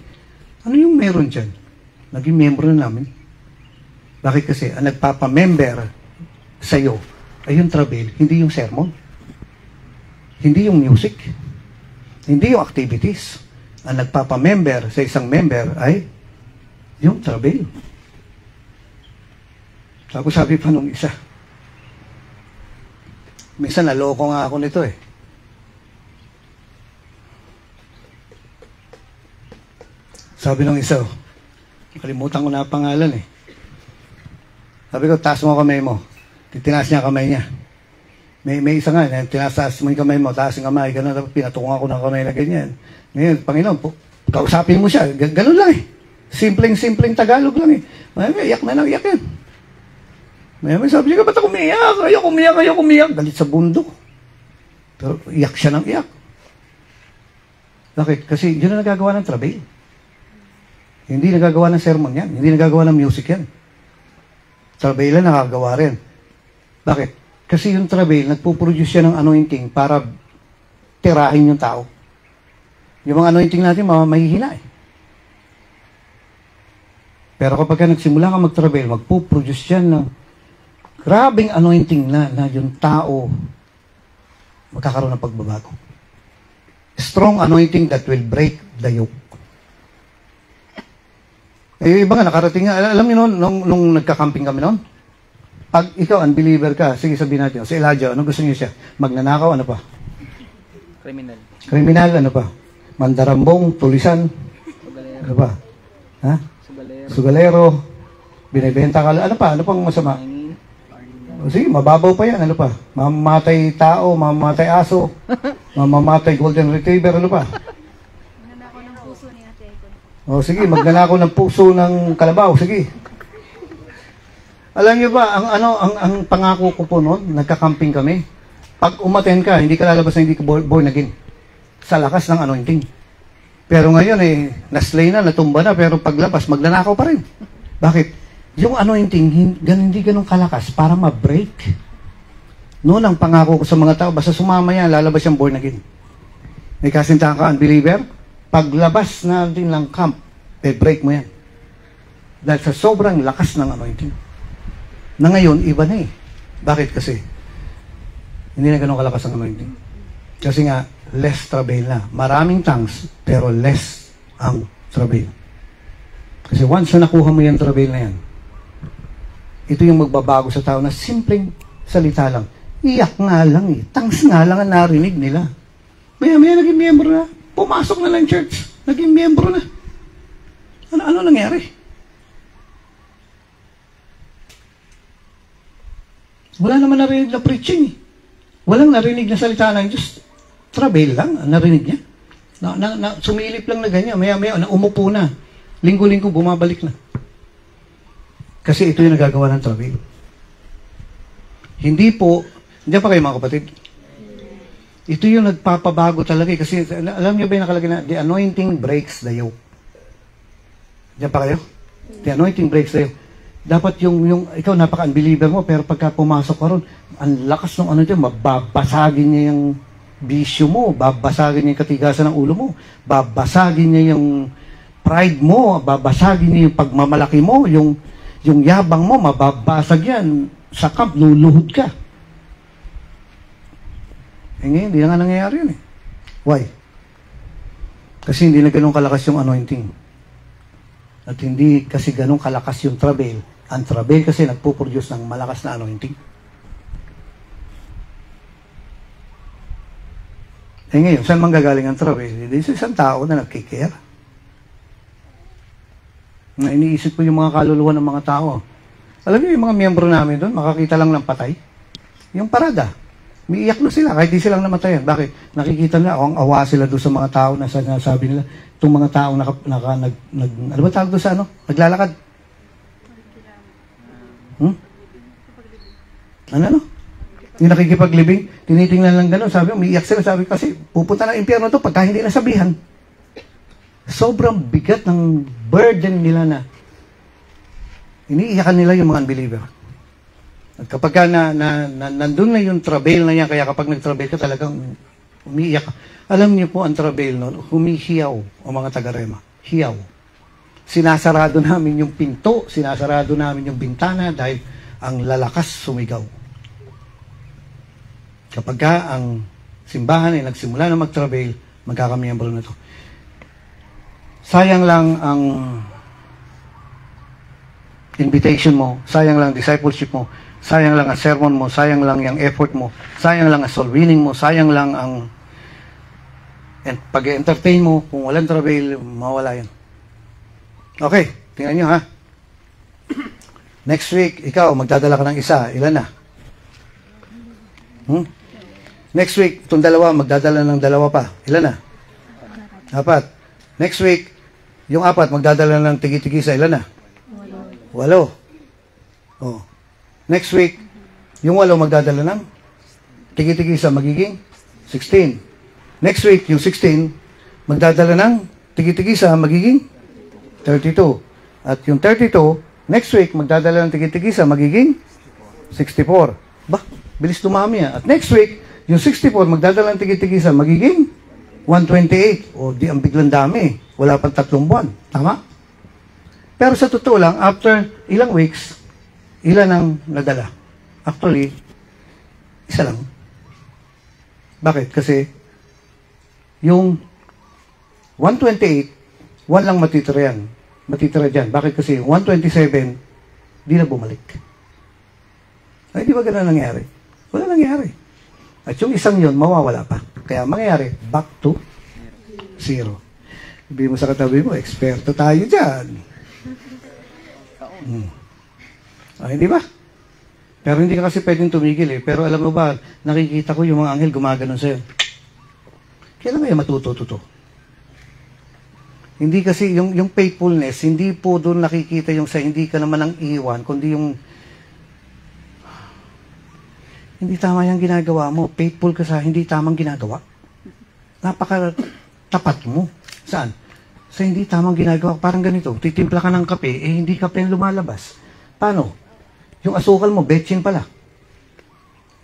Ano yung meron dyan? Naging miyembro na namin. Bakit kasi? Ang nagpapamember sa'yo ay yung trabail, hindi yung sermon. Hindi yung music. Hindi yung activities. Ang nagpapamember sa isang member ay yung trabail. Tapos sabi pa nung isa, minsan naloko nga ako nito eh. Sabi nung isa, kalimutan ko na ang pangalan eh. Sabi ko, taas mo kamay mo. Titinaas niya kamay niya. May isa nga, tinaas mo yung kamay mo, taas yung kamay, gano'n, tapos pinatungan ko ng kamay na ganyan. Ngayon, Panginoon, kausapin mo siya, gano'n lang eh. Simpleng Tagalog lang eh. May iyak na lang, iyak yan. May sabi niya, ba't ako umiyak? Ayoko umiyak. Galit sa bundok. Pero iyak siya ng iyak. Bakit? Kasi yun ang nagagawa ng trabail. Hindi nagagawa ng sermon yan. Hindi nagagawa ng music yan. Trabail lang nakagawa rin. Bakit? Kasi yung trabail, nagpo-produce siya ng anointing para tirahin yung tao. Yung mga anointing natin, mahihina eh. Pero kapag nagsimula ka mag-trabail, magpo-produce yan ng grabing anointing na yung tao magkakaroon ng pagbabago. Strong anointing that will break the yoke. Eh, iba nga, nakarating nga. Alam niyo nung nagka-camping kami noon? Pag ikaw, unbeliever ka, sige sabihin natin, si Elijah, ano gusto niyo siya? Magnanakaw, ano pa? Kriminal, ano pa? Mandarambong, tulisan, Sugalero. ano pa? Ha? Sugalero. Sugalero, binibenta ka, ano pa? Ano pang masama? O, sige, mababaw pa yan, ano pa? Mamamatay tao, mamamatay aso, mamamatay golden retriever, ano pa? Nanako ng puso ni Ate Icon. O sige, magnanakaw ng puso ng kalabaw, sige. Alam niyo ba, ang pangako ko po noon, nagka-camping kami. Pag umaten ka, hindi ka lalabas na hindi ka born again. Sa lakas ng anointing. Pero ngayon naslay na, natumba na, pero paglabas, magnanakaw pa rin. Bakit? Yung anointing, hindi ganun kalakas para ma-break. Noon ang pangako ko sa mga tao, basta sumama yan, lalabas yung born again. May kasintahan ka, unbeliever, paglabas natin ng camp, break mo yan. Dahil sa sobrang lakas ng anointing. Na ngayon, iba na eh. Bakit kasi? Hindi na ganun kalakas ang anointing. Kasi nga, less travail na. Maraming tongues, pero less ang travail. Kasi once na nakuha mo yung travail na yan, ito yung magbabago sa tao na simpleng salita lang. Iyak nga lang eh. Tongues nga lang ang narinig nila. Maya naging miyembro na. Pumasok na lang church. Naging miyembro na. Ano nangyari? Wala naman narinig na preaching eh. Walang narinig na salita ng Diyos. Travail lang, narinig niya. Sumilip lang na ganyan. Maya, umupo na. Linggo-linggo, bumabalik na. Kasi ito yung nagagawa ng travail. Hindi pa kayo mga kapatid. Ito yung nagpapabago talaga eh. Kasi alam niyo ba yung nakalagay na, the anointing breaks the yoke. Diyan pa kayo? The anointing breaks the yoke. Dapat yung ikaw napaka-unbeliever mo, pero pagka pumasok ka ron, ang lakas ng ano dyan, mababasagin niya yung bisyo mo, babasagin niya yung katigasan ng ulo mo, babasagin niya yung pride mo, babasagin niya yung pagmamalaki mo, yung yabang mo, mababasag yan. Sa camp, luluhod ka. Eh ngayon, hindi na nga nangyayari yun eh. Why? Kasi hindi na ganun kalakas yung anointing. At hindi kasi ganun kalakas yung travail. Ang travail kasi nagpo-produce ng malakas na anointing. Eh ngayon, saan manggagaling ang travail? Hindi sa isang tao na nagkikare. Na iniisip ko yung mga kaluluwa ng mga tao. Alam niyo yung mga miyembro namin doon, makakita lang ng patay. Yung parada. Umiiyak na sila, kahit di silang namatayan. Bakit? Nakikita nila, ang awa sila doon sa mga tao na sabi nila, itong mga tao ano ba tawag doon sa ano? Naglalakad? Ano? Yung nakikipaglibing, tinitingnan lang gano'n. Sabi, umiiyak sila. Sabi kasi, pupunta ng impyerno to pagka hindi nasabihan. Sobrang bigat ng burden nila na iniiyakan nila yung mga unbeliever. At kapag ka nandun na yung travail na yan, kaya kapag nag-travail ka talagang umiiyak ka. Alam niyo po ang travail noon, humihiyaw ang mga taga-Rema. Hiyaw. Sinasarado namin yung pinto, sinasarado namin yung bintana dahil ang lalakas sumigaw. Kapag ka ang simbahan ay nagsimula na mag-travail, magkakamiyembro na to. Sayang lang ang invitation mo, sayang lang discipleship mo, sayang lang ang sermon mo, sayang lang yung effort mo, sayang lang ang soul winning mo, sayang lang ang pag-entertain mo. Kung walang travail, mawala yan. Okay, tingnan nyo ha. Next week, ikaw, magdadala ka ng isa. Ilan na? Next week, itong dalawa, magdadala ng dalawa pa. Ilan na? 4. Next week, yung 4, magdadala ng tigi-tigisa. Ilan na? 8. Oh. Next week, yung 8, magdadala ng tigi-tigisa. Magiging 16. Next week, yung 16, magdadala ng tigi-tigisa. Magiging 32. At yung 32, next week, magdadala ng tigi-tigisa. Magiging 64. Bah, bilis dumami ah. At next week, yung 64, magdadala ng tigi-tigisa, magiging 128. O, di ang biglang dami. Wala pang 3 buwan. Tama? Pero sa totoo lang, after ilang weeks, ilan ang nadala? Actually, isa lang. Bakit? Kasi, yung 128, 1 lang matitira yan. Matitira dyan. Bakit? Kasi yung 127, di na bumalik. Ay, di ba ganun nangyari? Wala nangyari. At yung isang yun, mawawala pa. Kaya mangyayari, back to 0. Sabi mo sa katabi mo, eksperto tayo dyan. Ay, di ba? Pero hindi ka kasi pwedeng tumigil eh. Pero alam mo ba, nakikita ko yung mga anghel gumaganon sa'yo. Kailan kaya matuto-tuto? Hindi kasi, yung faithfulness, hindi po doon nakikita yung sa hindi ka naman ang iwan, kundi yung hindi tama yung ginagawa mo. Faithful ka sa hindi tamang ginagawa. Napaka-tapat mo. Saan? Sa hindi tamang ginagawa. Parang ganito. Titimpla ka ng kape, eh hindi kape ang lumalabas. Paano? Yung asukal mo, betchin pala.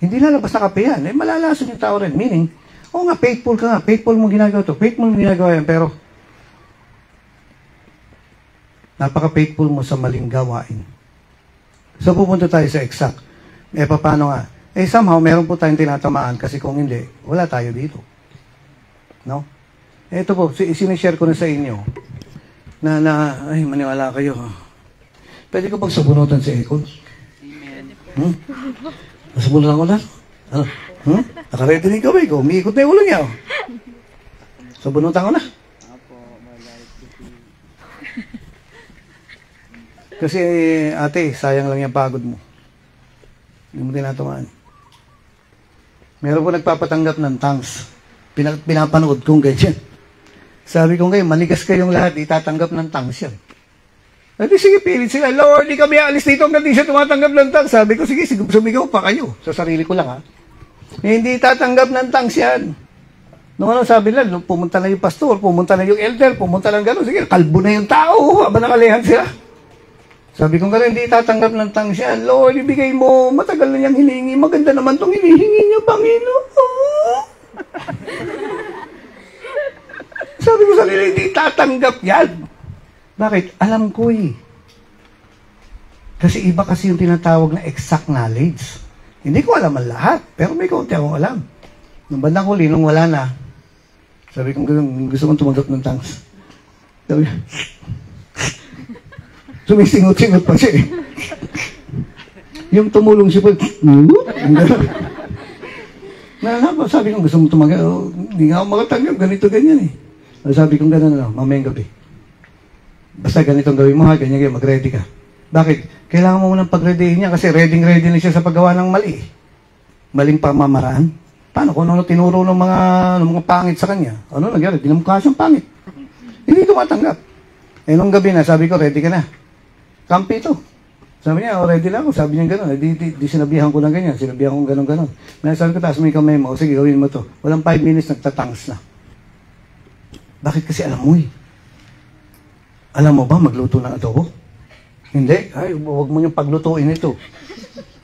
Hindi lalabas na kape yan. Eh malalason yung tao rin. Meaning, oo nga, faithful ka nga. Faithful mo ginagawa to. Faithful mo ginagawa yan. Pero, napaka-faithful mo sa maling gawain. So, pupunta tayo sa exact. Eh, paano nga? Eh, somehow, meron po tayong tinatamaan kasi kung hindi, wala tayo dito. No? Ito po, sinishare ko na sa inyo ay, maniwala kayo. Pwede ko pagsabunutan si Ekon? Amen. Sabunutan ko na? Ano? Nakaredy din kami ko. Umiikot na yung ulo niya. Sabunutan ko na. Kasi, ate, sayang lang yung pagod mo. Hindi mo tinatamaan. Meron po nagpapatanggap ng tongues. Pinapanood kong ganyan. Sabi ko ngayon, manigas kayong lahat, itatanggap ng tongues yan. Sabi, sige, pilit sila. Lord, di kami alis dito hanggang di siya tumatanggap ng tongues. Sabi ko, sige, sumigaw pa kayo. Sa sarili ko lang, ha. Hindi tatanggap ng tongues yan. Nung ano sabi nila, pumunta na yung pastor, pumunta na yung elder, pumunta lang gano'n. Sige, kalbo na yung tao, habang nakalihan sila. Sabi ko gano'n, hindi tatanggap ng tongues yan. Lord, ibigay mo, matagal na niyang hiningi. Maganda naman itong hinihingi niya, Panginoon. Sabi ko sa nila, hindi tatanggap yan. Bakit? Alam ko eh. Kasi iba kasi yung tinatawag na exact knowledge. Hindi ko alam ang lahat, pero may kaunti akong alam. Nung bandang huli, nung wala na, sabi ko, gusto mong tumanggap ng tongues. Sabi ko, sumisingot-singot pa siya eh. Yung tumulong siya po, sabi ko, gusto mong tumanggap, hindi nga ako makatanggap, ganito, ganyan eh. Sabi ko, gano'n, mamayang gabi. Basta ganitong gawin mo ha, ganyan, mag-ready ka. Bakit? Kailangan mo munang pag-ready niya kasi ready na siya sa paggawa ng mali. Maling pamamaraan. Paano? Kung ano tinuro ng mga pangit sa kanya, ano nangyari? Dinamukha siyang pangit. Hindi tumatanggap. Eh, nung gabi na, sabi ko, ready ka na. Kampi ito. Sabi niya, ready lang ako. Sabi niya gano'n. Di sinabihan ko ng ganyan. Sinabihan ko gano'n. Sabi ko, taas mo yung kamay mo. Sige, gawin mo to. Walang 5 minutes, nagtatangs na. Bakit kasi alam mo eh? Alam mo ba magluto ng adobo? Hindi. Ay, huwag mo yung paglutuin ito.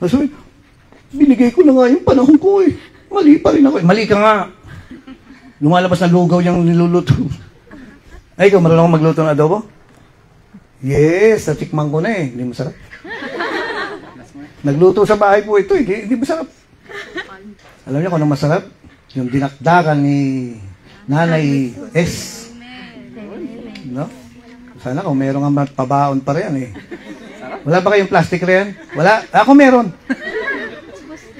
Sabi, binigay ko na nga yung panahon ko eh. Mali pa rin ako eh. Mali ka nga. Lumalabas na lugaw yung niluluto. Ay, ikaw marunong magluto ng adobo? Yes, natikman ko na eh. Hindi masarap. Nagluto sa bahay po ito eh. Hindi masarap. Alam niyo kung ano masarap? Yung dinakdakan ni Nanay S. No? Sana kung meron nga pabaon pa rin eh. Wala ba kayong plastic rin? Wala? Ako meron.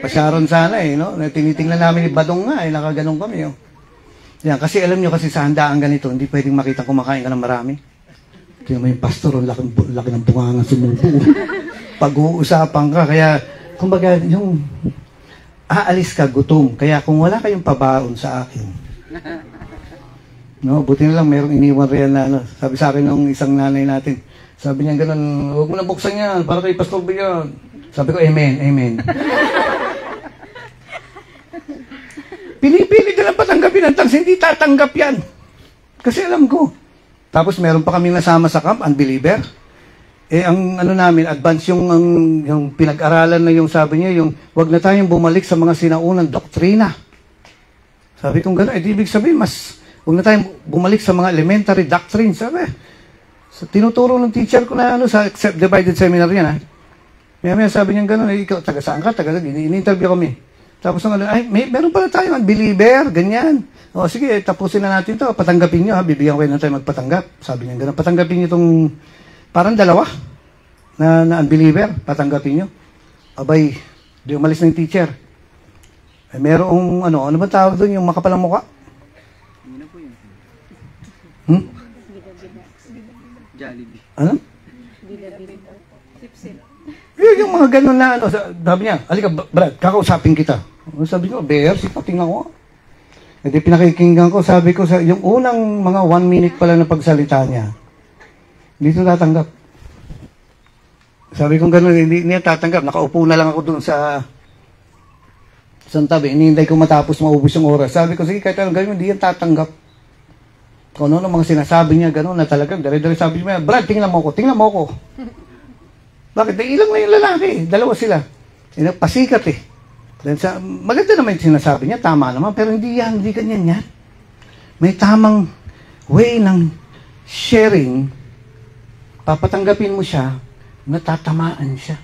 Pasyaron sana eh. No? Tinitingnan namin ni Badong nga eh. Nakaganon kami. Oh. Yan, kasi alam niyo kasi sa handaan ganito, hindi pwedeng makita kumakain ka ng marami. Kaya may pastor, laki ng bunga ng sumubo. Pag-uusapan ka, kaya, kumbaga, yung aalis ka, gutom. Kaya kung wala kayong pabaon sa akin, no, buti na lang, merong iniwan rin na, ano, sabi sa akin ng isang nanay natin, sabi niya ganun, huwag mo na buksan yan, para kay Pastor Biyan. Sabi ko, amen, amen. Pinipili na lang patanggapin ang tangs, hindi tatanggap yan. Kasi alam ko. Tapos meron pa kami nasama sa camp, unbeliever. Eh, ang ano namin, advance yung pinag-aralan na yung sabi niya, yung wag na tayong bumalik sa mga sinaunang doktrina. Sabi kong gano'n, ibig sabihin, wag na tayong bumalik sa mga elementary doctrine. Sabi, so, tinuturo ng teacher ko na ano, sa divided seminar yan, ha. Maya sabi niya gano'n, ikaw, taga saan ka? Ini-interview kami. Tapos meron pala tayong unbeliever, ganyan. O sige, tapusin na natin to. Patanggapin nyo ha, bibigyan ko kayo na tayo magpatanggap. Sabi niya gano'n, patanggapin nyo itong parang dalawa na unbeliever, patanggapin nyo. Abay, di umalis na yung teacher. Eh, merong, ano ba tawag doon, yung makapalang mukha? Hindi na po yun. Jollibee. Ano? Sip-sip. Yung mga ganun na, ano, sabi niya, alika, Brad, kakausapin kita. Sabi ko, Bear, tingnan ko. E di pinakikinggan ko, sabi ko, yung unang mga 1 minute pala na pagsalita niya, dito tatanggap. Sabi ko gano'n, hindi niya tatanggap. Nakaupo na lang ako doon sa tabi. Hinihintay ko matapos maubos yung oras. Sabi ko, sige, kahit anong gano'n, hindi yan tatanggap. Kung ano mga sinasabi niya, gano'n na talagang, dali-dali sabi niya, Brad, tingnan mo ko. Bakit? Ilang na yung lalaki. Dalawa sila. Pasikat eh. Maganda naman yung sinasabi niya, tama naman, pero hindi ganyan yan. May tamang way ng sharing, papatanggapin mo siya, natatamaan siya.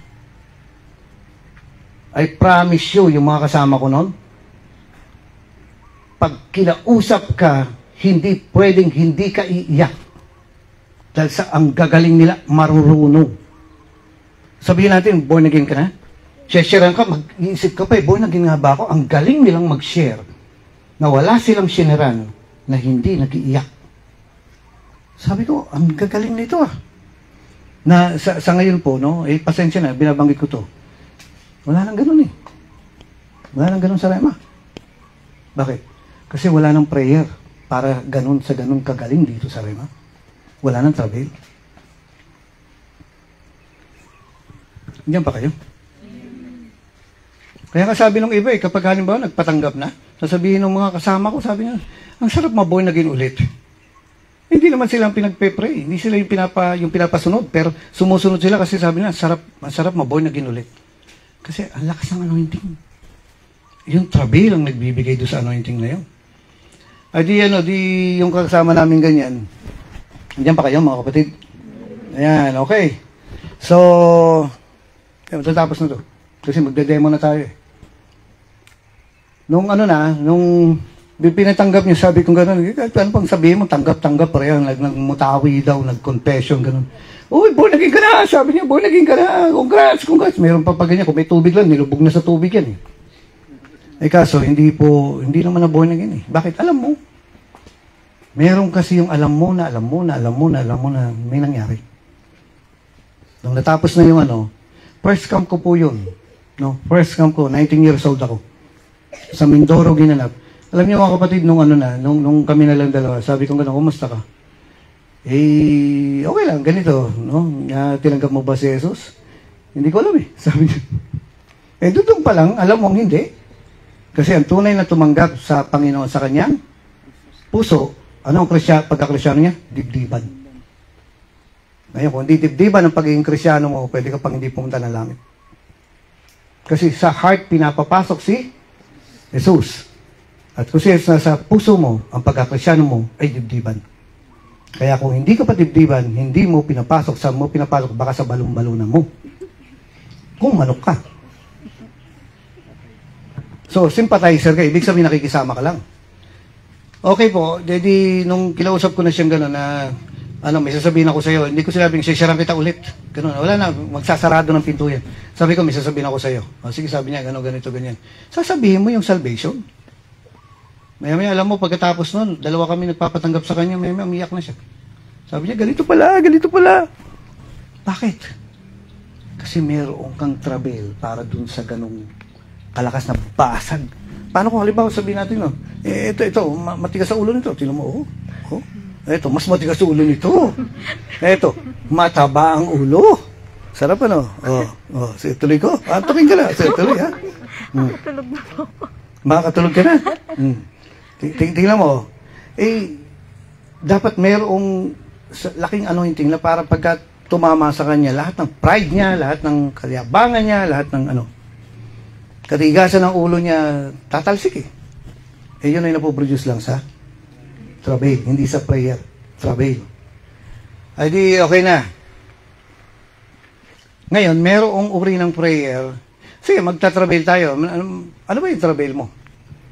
I promise you, yung mga kasama ko noon, pag kinausap ka, hindi pwedeng hindi ka iiyak. Dahil sa ang gagaling nila, marurunong. Sabihin natin, born again ka na? Share ka, mag-iisip ka pa, born again nga ba ako? Ang galing nilang mag-share na wala silang shineran na hindi nag-iiyak. Sabi ko, ang gagaling nito ah. Na sa ngayon po, no, pasensya na, binabanggit ko to. Wala nang ganun eh. Wala nang ganun sa Rema. Bakit? Kasi wala nang prayer para ganun sa ganun kagaling dito sa Rema. Wala nang travel. Diyan pa kayo? Kaya sabi ng iba kapag halimbawa nagpatanggap na, sasabihin ng mga kasama ko, sabi niya, ang sarap maboy na ulit. Hindi naman sila ang pinagpe-pray, hindi sila yung pinapasunod, pero sumusunod sila kasi sabi niya, ang sarap maboy na ulit. Kasi ang lakas ng anointing. Yung trabil ang nagbibigay doon sa anointing na yun. Ay di yung kasama namin ganyan. Diyan pa kayo mga kapatid? Ayan, okay. So, tatapos na to. Kasi magde-demo na tayo eh. Nung pinatanggap niya, sabi kong gano'n, ano pang sabihin mo, tanggap pa rin, nagmutawi daw, nag-confession, gano'n. Uy, born again ka na! Sabi niya, born again ka na! Congrats! Meron pa ganyan, kung may tubig lang, nilubog na sa tubig yan eh. Eh kaso, hindi naman na born again eh. Bakit? Alam mo. Meron kasi yung alam mo na may nangyari. Nung natapos na yung first camp ko po yun. No? First camp ko, 19 years old ako. Sa Mindoro ginanap. Alam niyo mga kapatid, nung kami na lang dalawa, sabi ko gano'n, kumusta ka? Eh, okay lang, ganito, no? Tinanggap mo ba si Jesus? Hindi ko alam eh. Sabi niya. Eh, doon pa lang, alam mong hindi. Kasi ang tunay na tumanggap sa Panginoon sa kanyang puso, ano ang pagkakristyano niya? Dibdiban. Ngayon, kung hindi dibdiban ang pagiging kristyano mo, pwede ka pang hindi pumunta ng langit. Kasi sa heart, pinapapasok si Jesus. At kung sa puso mo, ang pagkakristyano mo ay dibdiban. Kaya kung hindi ka pa dibdiban, hindi mo pinapasok, sa mo pinapasok, baka sa balong-balunan mo. Kung manok ka. So, sympathizer ka, ibig sabihin nakikisama ka lang. Okay po, dedi nung kilausap ko na siyang gano'n na, may sasabihin ako sa iyo, hindi ko sinabing, sisirang kita ulit. Ganun, wala na, magsasarado ng pinto yan. Sabi ko, may sasabihin ako sa iyo. O, sige, sabi niya, gano'n, ganito, ganyan. Sasabihin mo yung salvation. Maya-maya, alam mo, pagkatapos nun, dalawa kami nagpapatanggap sa kanya, maya-maya, umiyak na siya. Sabi niya, ganito pala, ganito pala. Bakit? Kasi meron kang travel para dun sa ganong kalakas na basag. Paano kung halimbawa sabihin natin, no? Ito, matigas sa ulo nito. Tingnan mo, oh. Ito, mas matigas sa ulo nito. Ito, mataba ang ulo. Sarap ano? Sige, tuloy ko. Tuloy ka na. Sige, tuloy, ha? Nakatulog na po. Makakatulog ka na. Tingnan mo, dapat merong laking anointing na para pagka tumama sa kanya, lahat ng pride niya, lahat ng kayabangan niya, lahat ng katigasan ng ulo niya, tatalsik eh. Yun ay napoproduce lang sa travail, hindi sa prayer. Travail. Ay di, okay na. Ngayon, merong uri ng prayer. Sige, magtatrabail tayo. Ano ba yung travail mo?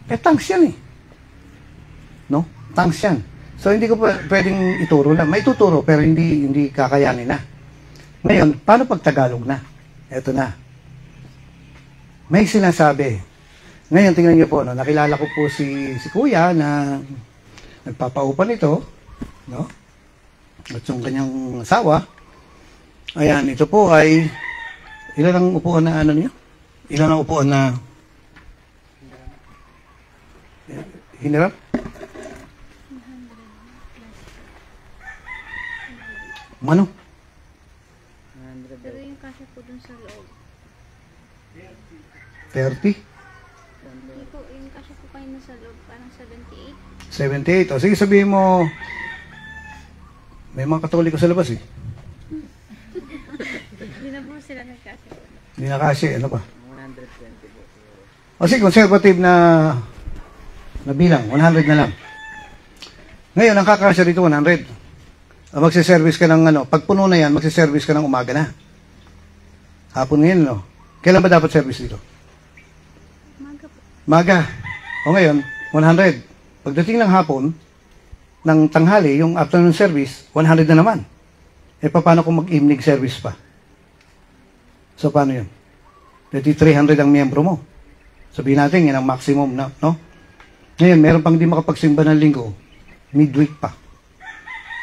Thanks yan eh. No? Thanks yan. So, hindi ko pwedeng ituro lang. May tuturo, pero hindi kakayanin na. Ngayon, paano pag Tagalog na? Eto na. May sinasabi. Ngayon, tingnan niyo po, no? Nakilala ko po si Kuya na nagpapaupan ito, no? At yung kanyang asawa. Ayan, ito po ay ilan ang upuan na niyo? Ilan ang upuan na hinirap? Ano? Pero yung kasya po dun sa loob. 30? Hindi po, yung kasya po kayo sa loob, parang 78. 78. O sige, sabihin mo, may mga Katoliko sa labas eh. Hindi na po sila nagkasya. Hindi na kasi, ano pa? 120 po. O sige, conservative na bilang, 100 na lang. Ngayon, ang kakasya dito, 100. Magsiservice ka ng pag puno na yan, magsiservice ka ng umaga na. Hapon ngayon, no? Kailan ba dapat service dito? Maga po. Maga. O ngayon, 100. Pagdating ng hapon, ng tanghali, yung afternoon service, 100 na naman. Paano kung mag-evening service pa? So, paano yun? 300 ang miyembro mo. Sabihin natin, yan ang maximum na, no? Ngayon, meron pang di makapagsimba ng linggo, midweek pa.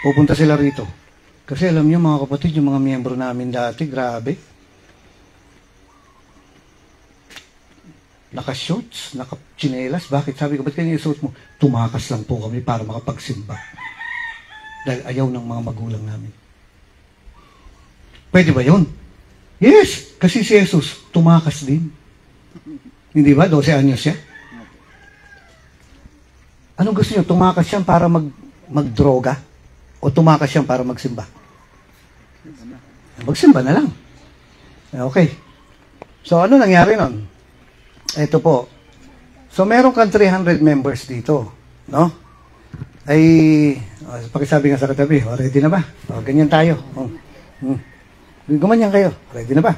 Pupunta sila rito. Kasi alam niyo mga kapatid, yung mga miyembro namin dati, grabe. Naka-shorts, naka-chinelas. Bakit? Sabi ko, ba't kanya isuot mo? Tumakas lang po kami para makapagsimba. Dahil ayaw ng mga magulang namin. Pwede ba yun? Yes! Kasi si Jesus, tumakas din. Hindi ba? 12 anyos siya. Anong gusto niyo? Tumakas siya para magdroga? O tumakas siya para magsimba? Magsimba na lang. Okay. So, ano nangyari nun? Ito po. So, meron kang 300 members dito. No? Pakisabi nga sa katabi, ready na ba? Ganyan tayo. Gumanyan kayo. Ready na ba?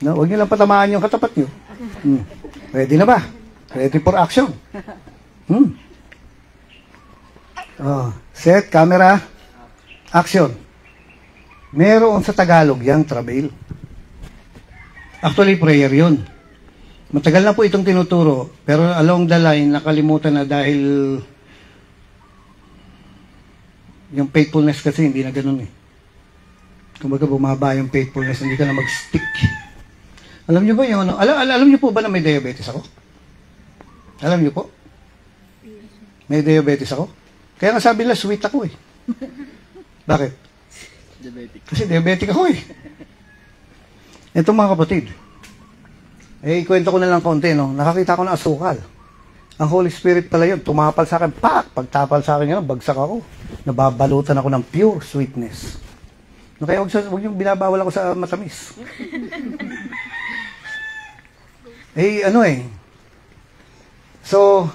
No, huwag niyo lang patamaan yung katapat niyo. Ready na ba? Ready for action. Set, camera, action. Meron sa Tagalog yang travail. Actually, prayer yun. Matagal na po itong tinuturo, pero along the line, nakalimutan na dahil yung faithfulness kasi hindi na ganun eh. Kumbaga bumaba yung faithfulness, hindi ka na mag-stick. Alam niyo ba yung alam niyo po ba na may diabetes ako? Alam niyo po? May diabetes ako? Kaya nga sabi nila, sweet ako eh. Bakit? Diabetic. Kasi diabetic ako eh. Ito mga kapatid. Kwento ko na lang konti, no? Nakakita ko ng asukal. Ang Holy Spirit pala yun. Tumapal sa akin. Pak! Pagtapal sa akin yun, bagsak ako. Nababalutan ako ng pure sweetness. No, kaya huwag yung binabawal ako sa matamis. So,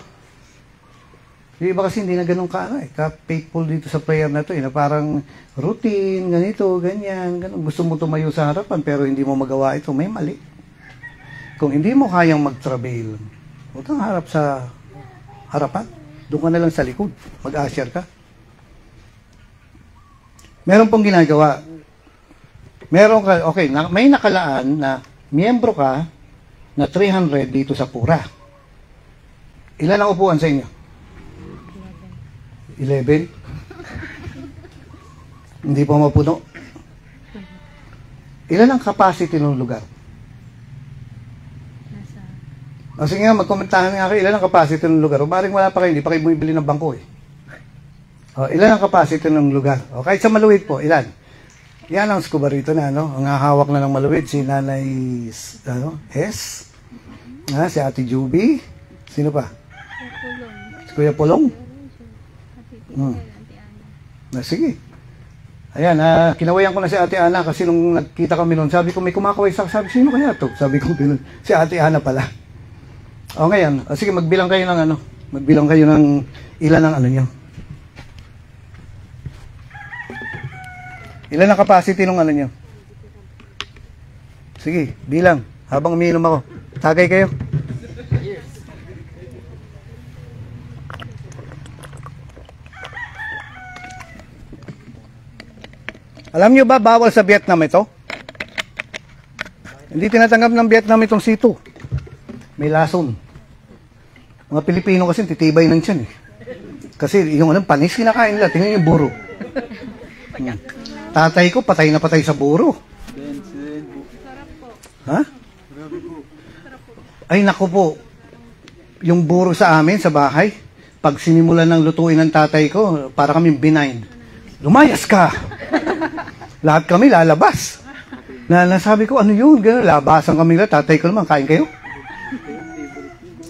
yung iba kasi hindi na ganun ka-faithful dito sa prayer na to, na parang routine, ganito, ganyan, ganun. Gusto mo tumayo sa harapan, pero hindi mo magawa ito, may mali. Kung hindi mo kayang mag-travail, huwag kang harap sa harapan. Doon ka na lang sa likod. Mag-usher ka. Meron pong ginagawa. May nakalaan na miyembro ka na 300 dito sa Pura. Ilan ang upuan sa inyo? 11? Hindi pa mapuno. Ilan ang capacity ng lugar? Sige nga, magkomentahan nga kayo, ilan ang capacity ng lugar? O maring wala pa kayo, hindi pa kayo bumibili ng bangko eh. Ilan ang capacity ng lugar? O kahit sa Maluwid po, ilan? Yan ang scuba rito na, no? Ang hahawak na ng Maluwid, si Nanay S. Si Ate Juby. Sino pa? Si Kuya Polong. Sige. Ayan, kinawayan ko na si Ate Ana kasi nung nagkita kami noon, sabi ko may kumakaway sa sabi, sino kaya to? Sabi ko, si Ate Ana pala. Ngayon, sige, magbilang kayo ng magbilang kayo ng ilan ang nyo. Ilan ang capacity ng nyo? Sige, bilang. Habang umiinom ako. Tagay kayo. Alam nyo ba, bawal sa Vietnam ito? Hindi tinatanggap ng Vietnam itong C2. May lason. Mga Pilipino kasi titibay ng tiyan eh. Kasi yung panis kinakain nila. Tingnan yung buro. Tatay ko patay na patay sa buro. Ha? Ay naku po. Yung buro sa amin sa bahay, pag sinimulan ng lutuin ng tatay ko, para kaming binind. Lumayas ka! Lahat kami lalabas. Nasabi ko, ano yun? Ganun, labasan kami lang. Tatay ko naman, kain kayo?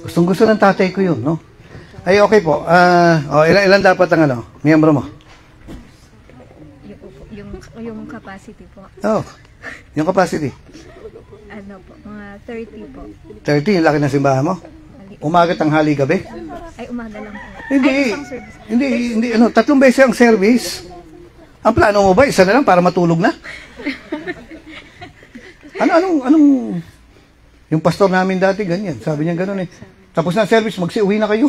Gustong gusto ng tatay ko yun, no? Ay, okay po. Ilan dapat ang miyembro mo? Yung capacity po. Yung capacity? Mga 30 po. 30, yung laki ng simbahan mo? Umaga, tanghali, gabi? Ay, umaga lang po. Hindi. 3 beses ang service. Ang plano mo ba? Isa na lang para matulog na? Anong... Yung pastor namin dati, ganyan. Sabi niya gano'n eh. Tapos na service, magsiuwi na kayo.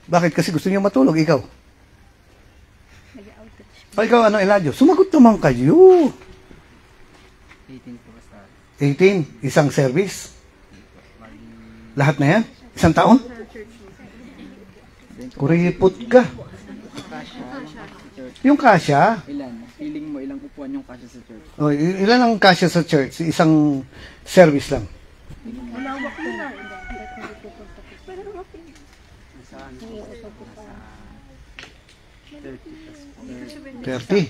Bakit? Kasi gusto niyo matulog, ikaw. Ikaw, Eladio? Sumagot naman kayo. 18 po basta. 18? Isang service? Lahat na yan? Isang taon? Kuripot ka. Yung kasya? Ilan? Feeling mo ilang upuan yung kasya sa church? Ilan ang kasya sa church? Isang service lang. Malawak na. 30.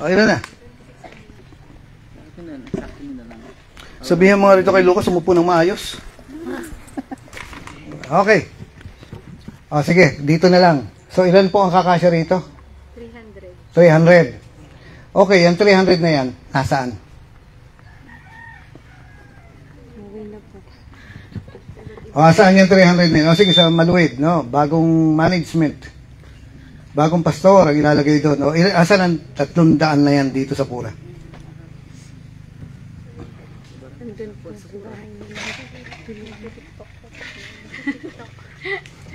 Ilan na? Sabihin mo nga rito kay Lucas, umupo ng maayos. Okay. Sige, dito na lang. So, ilan po ang kakasya rito? 300. 300. Okay, yung 300 na yan, nasaan? Saan yung 300 na yan? Sige, sa Maluwid, no? Bagong management. Bagong pastor ang ilalagay doon. Asan ang 300 na yan dito sa Pura?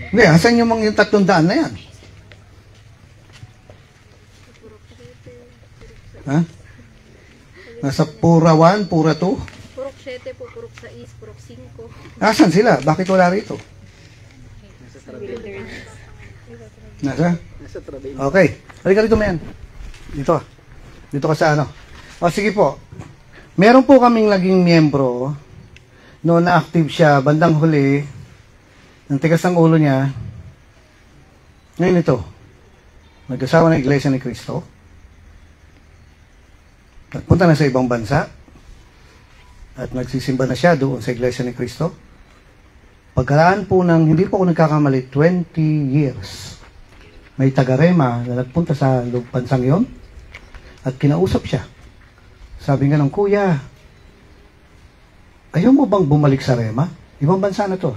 Hindi, asan yung 300 na yan? Ha? Nasa Pura 1, Pura 2? Purok 7 po, Purok 6, Purok 5. Asan sila? Bakit wala rito? Nasa? Okay. Halika rito, man. Dito. Dito ka sa sige po. Meron po kaming laging miyembro noon na active siya, bandang huli, ang tigas ng ulo niya. Ngayon ito. nag-asawa ng Iglesia ni Cristo, nagpunta na sa ibang bansa, at nagsisimba na siya doon sa Iglesia ni Cristo. Pagkaraan po ng, hindi po ako nagkakamali, 20 years, may taga-Rema na nagpunta sa bansang yon at kinausap siya. Sabi nga ng, Kuya, ayaw mo bang bumalik sa Rema? Ibang bansa na to.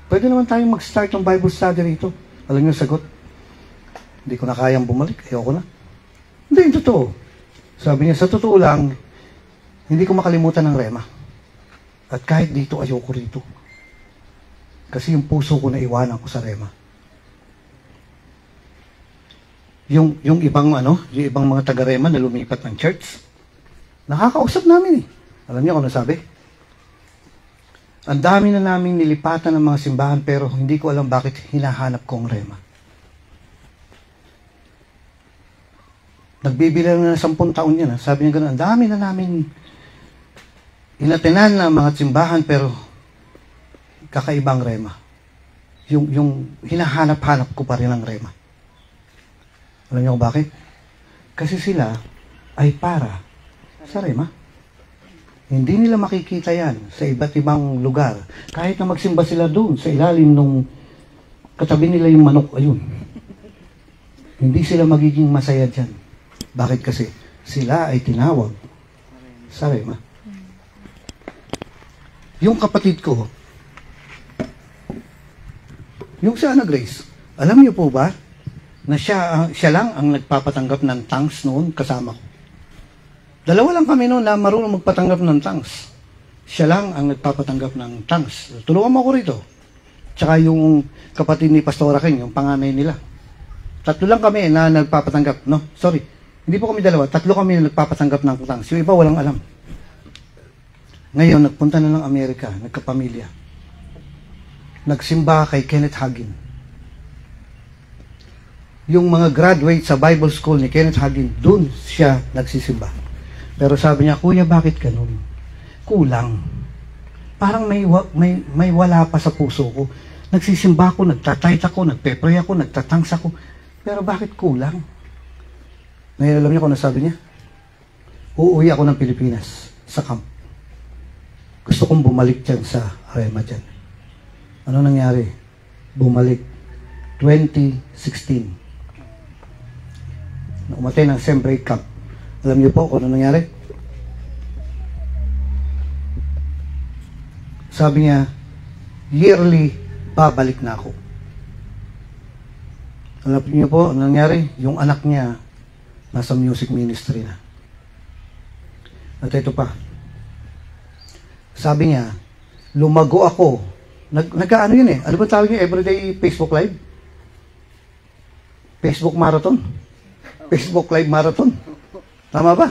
Pwede naman tayong mag-start ng Bible study rito. Alam niyo sagot, hindi ko na kayang bumalik, ayoko na. Hindi, totoo. Sabi niya, sa totoo lang, hindi ko makalimutan ng Rema. At kahit dito, ayoko rito. Kasi yung puso ko na iwanan ko sa Rema. Yung ibang yung ibang mga taga-Rema na lumipat ng church, nakakausap namin eh. Alam niyo kung ano sabi? Ang dami na namin nilipatan ng mga simbahan pero hindi ko alam bakit hinahanap ko ang Rema. Nagbibilang na 10 taon yan. Sabi niya gano'n, ang dami na namin inatenan ng mga simbahan pero kakaibang Rema. Yung hinahanap-hanap ko pa rin ang Rema. Alam niyo kung bakit? Kasi sila ay para sa Rema. Hindi nila makikita yan sa iba't ibang lugar. Kahit na magsimba sila doon sa ilalim nung katabi nila yung manok, ayun. Hindi sila magiging masaya dyan. Bakit kasi? Sila ay tinawag sa Rema. Yung kapatid ko, yung si Ana Grace, alam niyo po ba na siya lang ang nagpapatanggap ng tongues noon kasama ko. Dalawa lang kami noon na marunong magpatanggap ng tongues. Siya lang ang nagpapatanggap ng tongues. Tulungan mo ako rito. Tsaka yung kapatid ni Pastora King, yung panganay nila. 3 lang kami na nagpapatanggap. No, sorry. Hindi po kami 2. 3 kami na nagpapatanggap ng tongues. Yung iba walang alam. Ngayon, nagpunta na ng Amerika, nagkapamilya. Nagsimba kay Kenneth Hagin. Yung mga graduate sa Bible School ni Kenneth Hagin, dun siya nagsisimba. Pero sabi niya, Kuya, bakit ganun? Kulang. Parang may wala pa sa puso ko. Nagsisimba ako, nagtatayt ako, nagpe-pray ako, nagtatangs ako. Pero bakit kulang? Ngayon, alam niyo kung ano sabi niya? Uuwi ako ng Pilipinas sa camp. Gusto kong bumalik dyan sa Rema dyan. Ano nangyari? Bumalik. 2016. Umatay ng Sembreak Camp. Alam niyo po kung ano nangyari? Sabi niya, yearly, babalik na ako. Alam niyo po, ano nangyari? Yung anak niya, nasa music ministry na. At ito pa. Sabi niya, lumago ako. Nagkaano yun eh? Ano ba tawag niya? Everyday Facebook Live? Facebook Marathon? Facebook Live Marathon? Tama ba?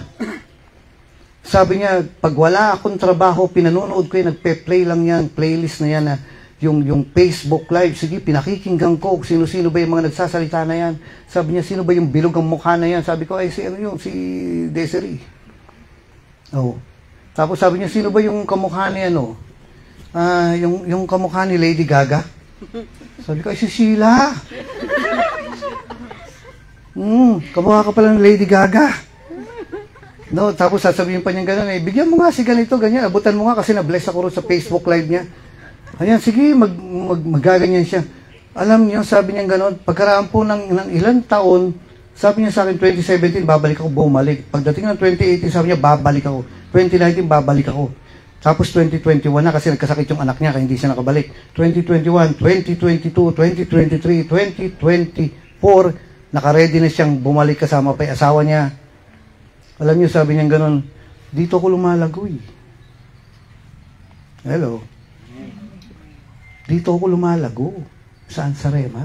Sabi niya, pag wala akong trabaho, pinanonood ko yun, nagpe-play lang yan, playlist na yan na yung Facebook Live, sige, pinakikinggan ko, sino-sino ba yung mga nagsasalita na yan? Sabi niya, sino ba yung bilog ang mukha na yan? Sabi ko, ay, si Desiree. Oh. Tapos sabi niya, sino ba yung kamukha ni yung kamukha ni Lady Gaga? Sabi ko, ay, si Sheila. Kamukha ka pala ng Lady Gaga. No, tapos sasabihin pa niya gano'n, bigyan mo nga si ganito, ganyan, abutan mo nga kasi na-bless ako rin sa Facebook Live niya. Ayan, sige, magaganyan siya. Alam niyo, sabi niya gano'n, pagkaraan po ng ilang taon, sabi niya sa akin, 2017, babalik ako, bumalik. Pagdating ng 2018, sabi niya, babalik ako. 2019, babalik ako. Tapos 2021 na kasi nagkasakit yung anak niya, kaya hindi siya nakabalik. 2021, 2022, 2023, 2024, nakaready na siyang bumalik kasama pa yung asawa niya. Alam niyo, sabi niya gano'n, dito ako lumalagoy. Hello? Dito ako lumalago. Saan? Sa Rema?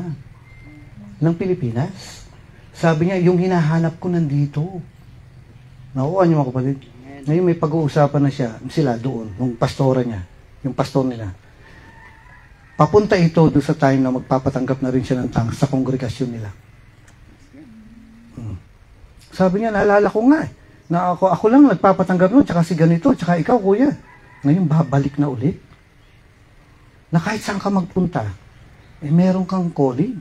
Ng Pilipinas. Sabi niya, yung hinahanap ko nandito. Nakuha niyo mga kapatid. Ngayon may pag-uusapan na sila doon, yung pastora niya, yung pastor nila. Papunta ito doon sa time na magpapatanggap na rin siya ng tongues sa kongregasyon nila. Sabi niya, naalala ko nga na ako lang nagpapatanggap nun, tsaka si ganito, tsaka ikaw, kuya. Ngayon, babalik na ulit. Na kahit saan ka magpunta, meron kang calling.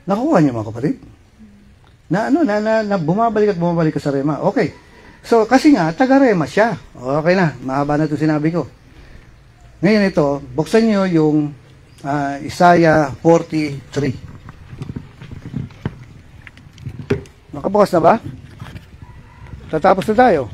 Nakuha niyo mga kapatid? Na bumabalik at bumabalik ka sa Rema. Okay. So, kasi nga, taga-Rema siya. Okay na, mahaba na ito sinabi ko. Ngayon ito, buksan niyo yung Isaiah 43. Nakabukas na ba? Tatapos na tayo.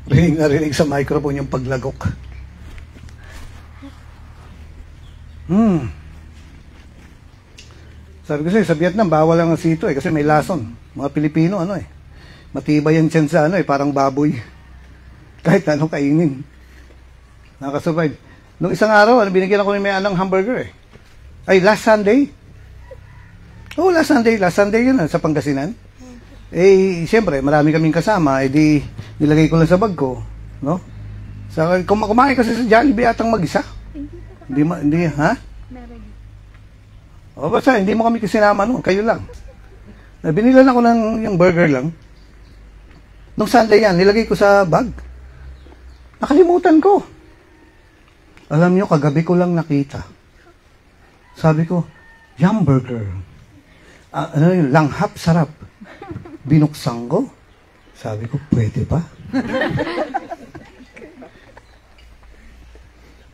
Rinig na rinig sa microphone yung paglagok. Sabi ko sa'yo, sa Vietnam, bawal ang sito kasi may lason. Mga Pilipino, matibay yan dyan sa parang baboy. Kahit anong kainin. Nakasurvive. Nung isang araw, binigyan ako ni May-anang hamburger Ay, last Sunday? Oh, last Sunday yun sa Pangasinan. Siyempre, marami kaming kasama, di nilagay ko lang sa bag ko, no? Kumain kasi sa Jollibee atang mag-isa. Hindi, ha? O, basta, hindi mo kami kasinama, no? Kayo lang. Binilan ako ng yung burger lang. Nung Sunday yan, nilagay ko sa bag. Nakalimutan ko. Alam nyo, kagabi ko lang nakita. Sabi ko, yum burger. Langhap, sarap. Binuksan ko. Sabi ko, pwede ba?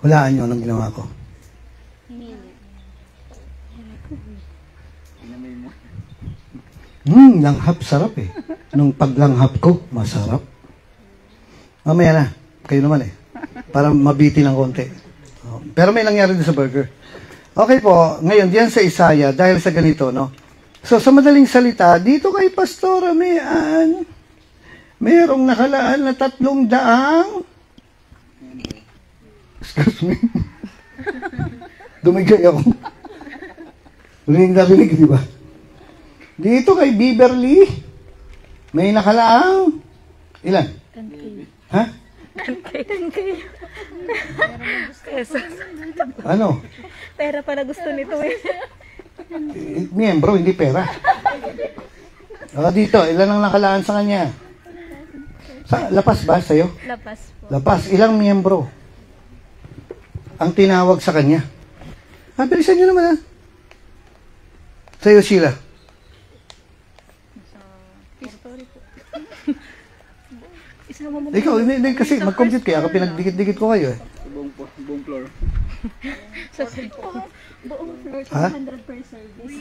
Walaan nyo anong ginawa ko. Langhap, sarap eh. Nung paglanghap ko, masarap. Mamaya na. Kayo naman para mabiti ng konti. Pero may nangyari din sa burger. Okay po, ngayon diyan sa Isaiah, dahil sa ganito, no? So, sa madaling salita, dito kay Pastor Amian, merong nakalaan na 300. Excuse me. Dumigay ako. Rinig na rinig, di ba? Dito kay Beverly, may nakalaang, ilan? 10K. Ha? 10K. Ano? Pera pala gusto nito Miyembro, hindi pera. Dito, ilan ang nakalaan sa kanya? Lapas ba sa'yo? Lapas po. Lapas, ilang miyembro ang tinawag sa kanya? Bilisan nyo naman Sa'yo, Sheila. History po. Isama mo Ikaw, hindi kasi mag-compute kaya ako pinagdikit-dikit ko kayo Buong floor. sa buong floor, Ha? 100 per service.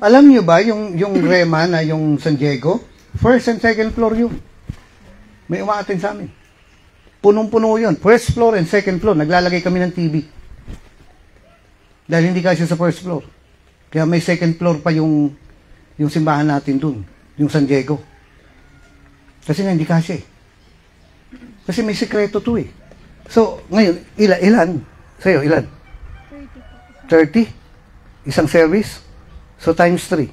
Alam nyo ba, yung Rema na yung San Diego, first and second floor yun. May umaatin sa amin. Punong-puno yun. First floor and second floor. Naglalagay kami ng TV. Dahil hindi kasi sa first floor. Kaya may second floor pa yung simbahan natin dun. Yung San Diego. Kasi nga hindi kasi. Kasi may sekreto to So, ngayon, ilan? Sa'yo, ilan? 30? Isang service? So, times 3.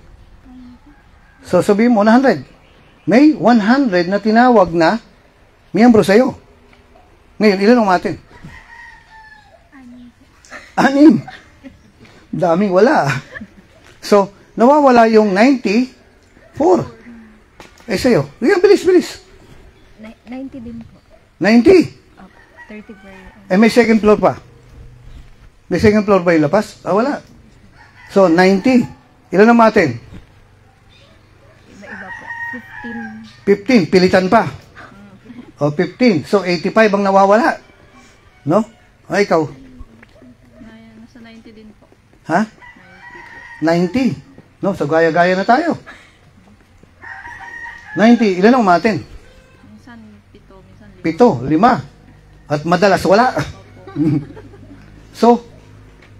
So, sabihin mo, 100. May 100 na tinawag na miyembro sa'yo. Ngayon, ilan umatin? 6. Daming wala. So, nawawala yung 94. Sa'yo. Bilis. 90 din po. 90. 30 per May second floor pa. May second floor ba yung lapas? Wala. So, 90. Ilan ang matin? iba po. 15. Pilitan pa. 15. So, 85 ang nawawala. No? Ikaw? Nasa 90 din po. Ha? 90. No? So, gaya-gaya na tayo. 90. Ilan ang matin? Minsan 7, minsan 5. At madalas wala. So,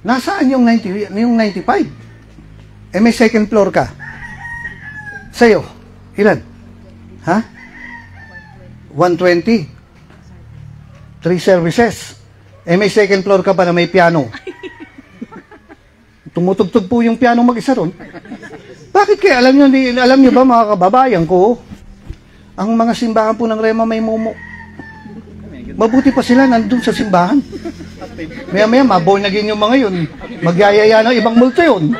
nasaan yung 90, yung 95? May second floor ka. Sa'yo, ilan? Ha? 120. 3 services. May second floor ka pa na may piano. Tumutugtog po yung piano mag-isa ron. Bakit kaya? Alam nyo ba mga kababayan ko, ang mga simbahan po ng Rema may mumu. Mabuti pa sila nandun sa simbahan. Maya-maya, maborn again yung mga yun. Magyayaya ng ibang multo yun.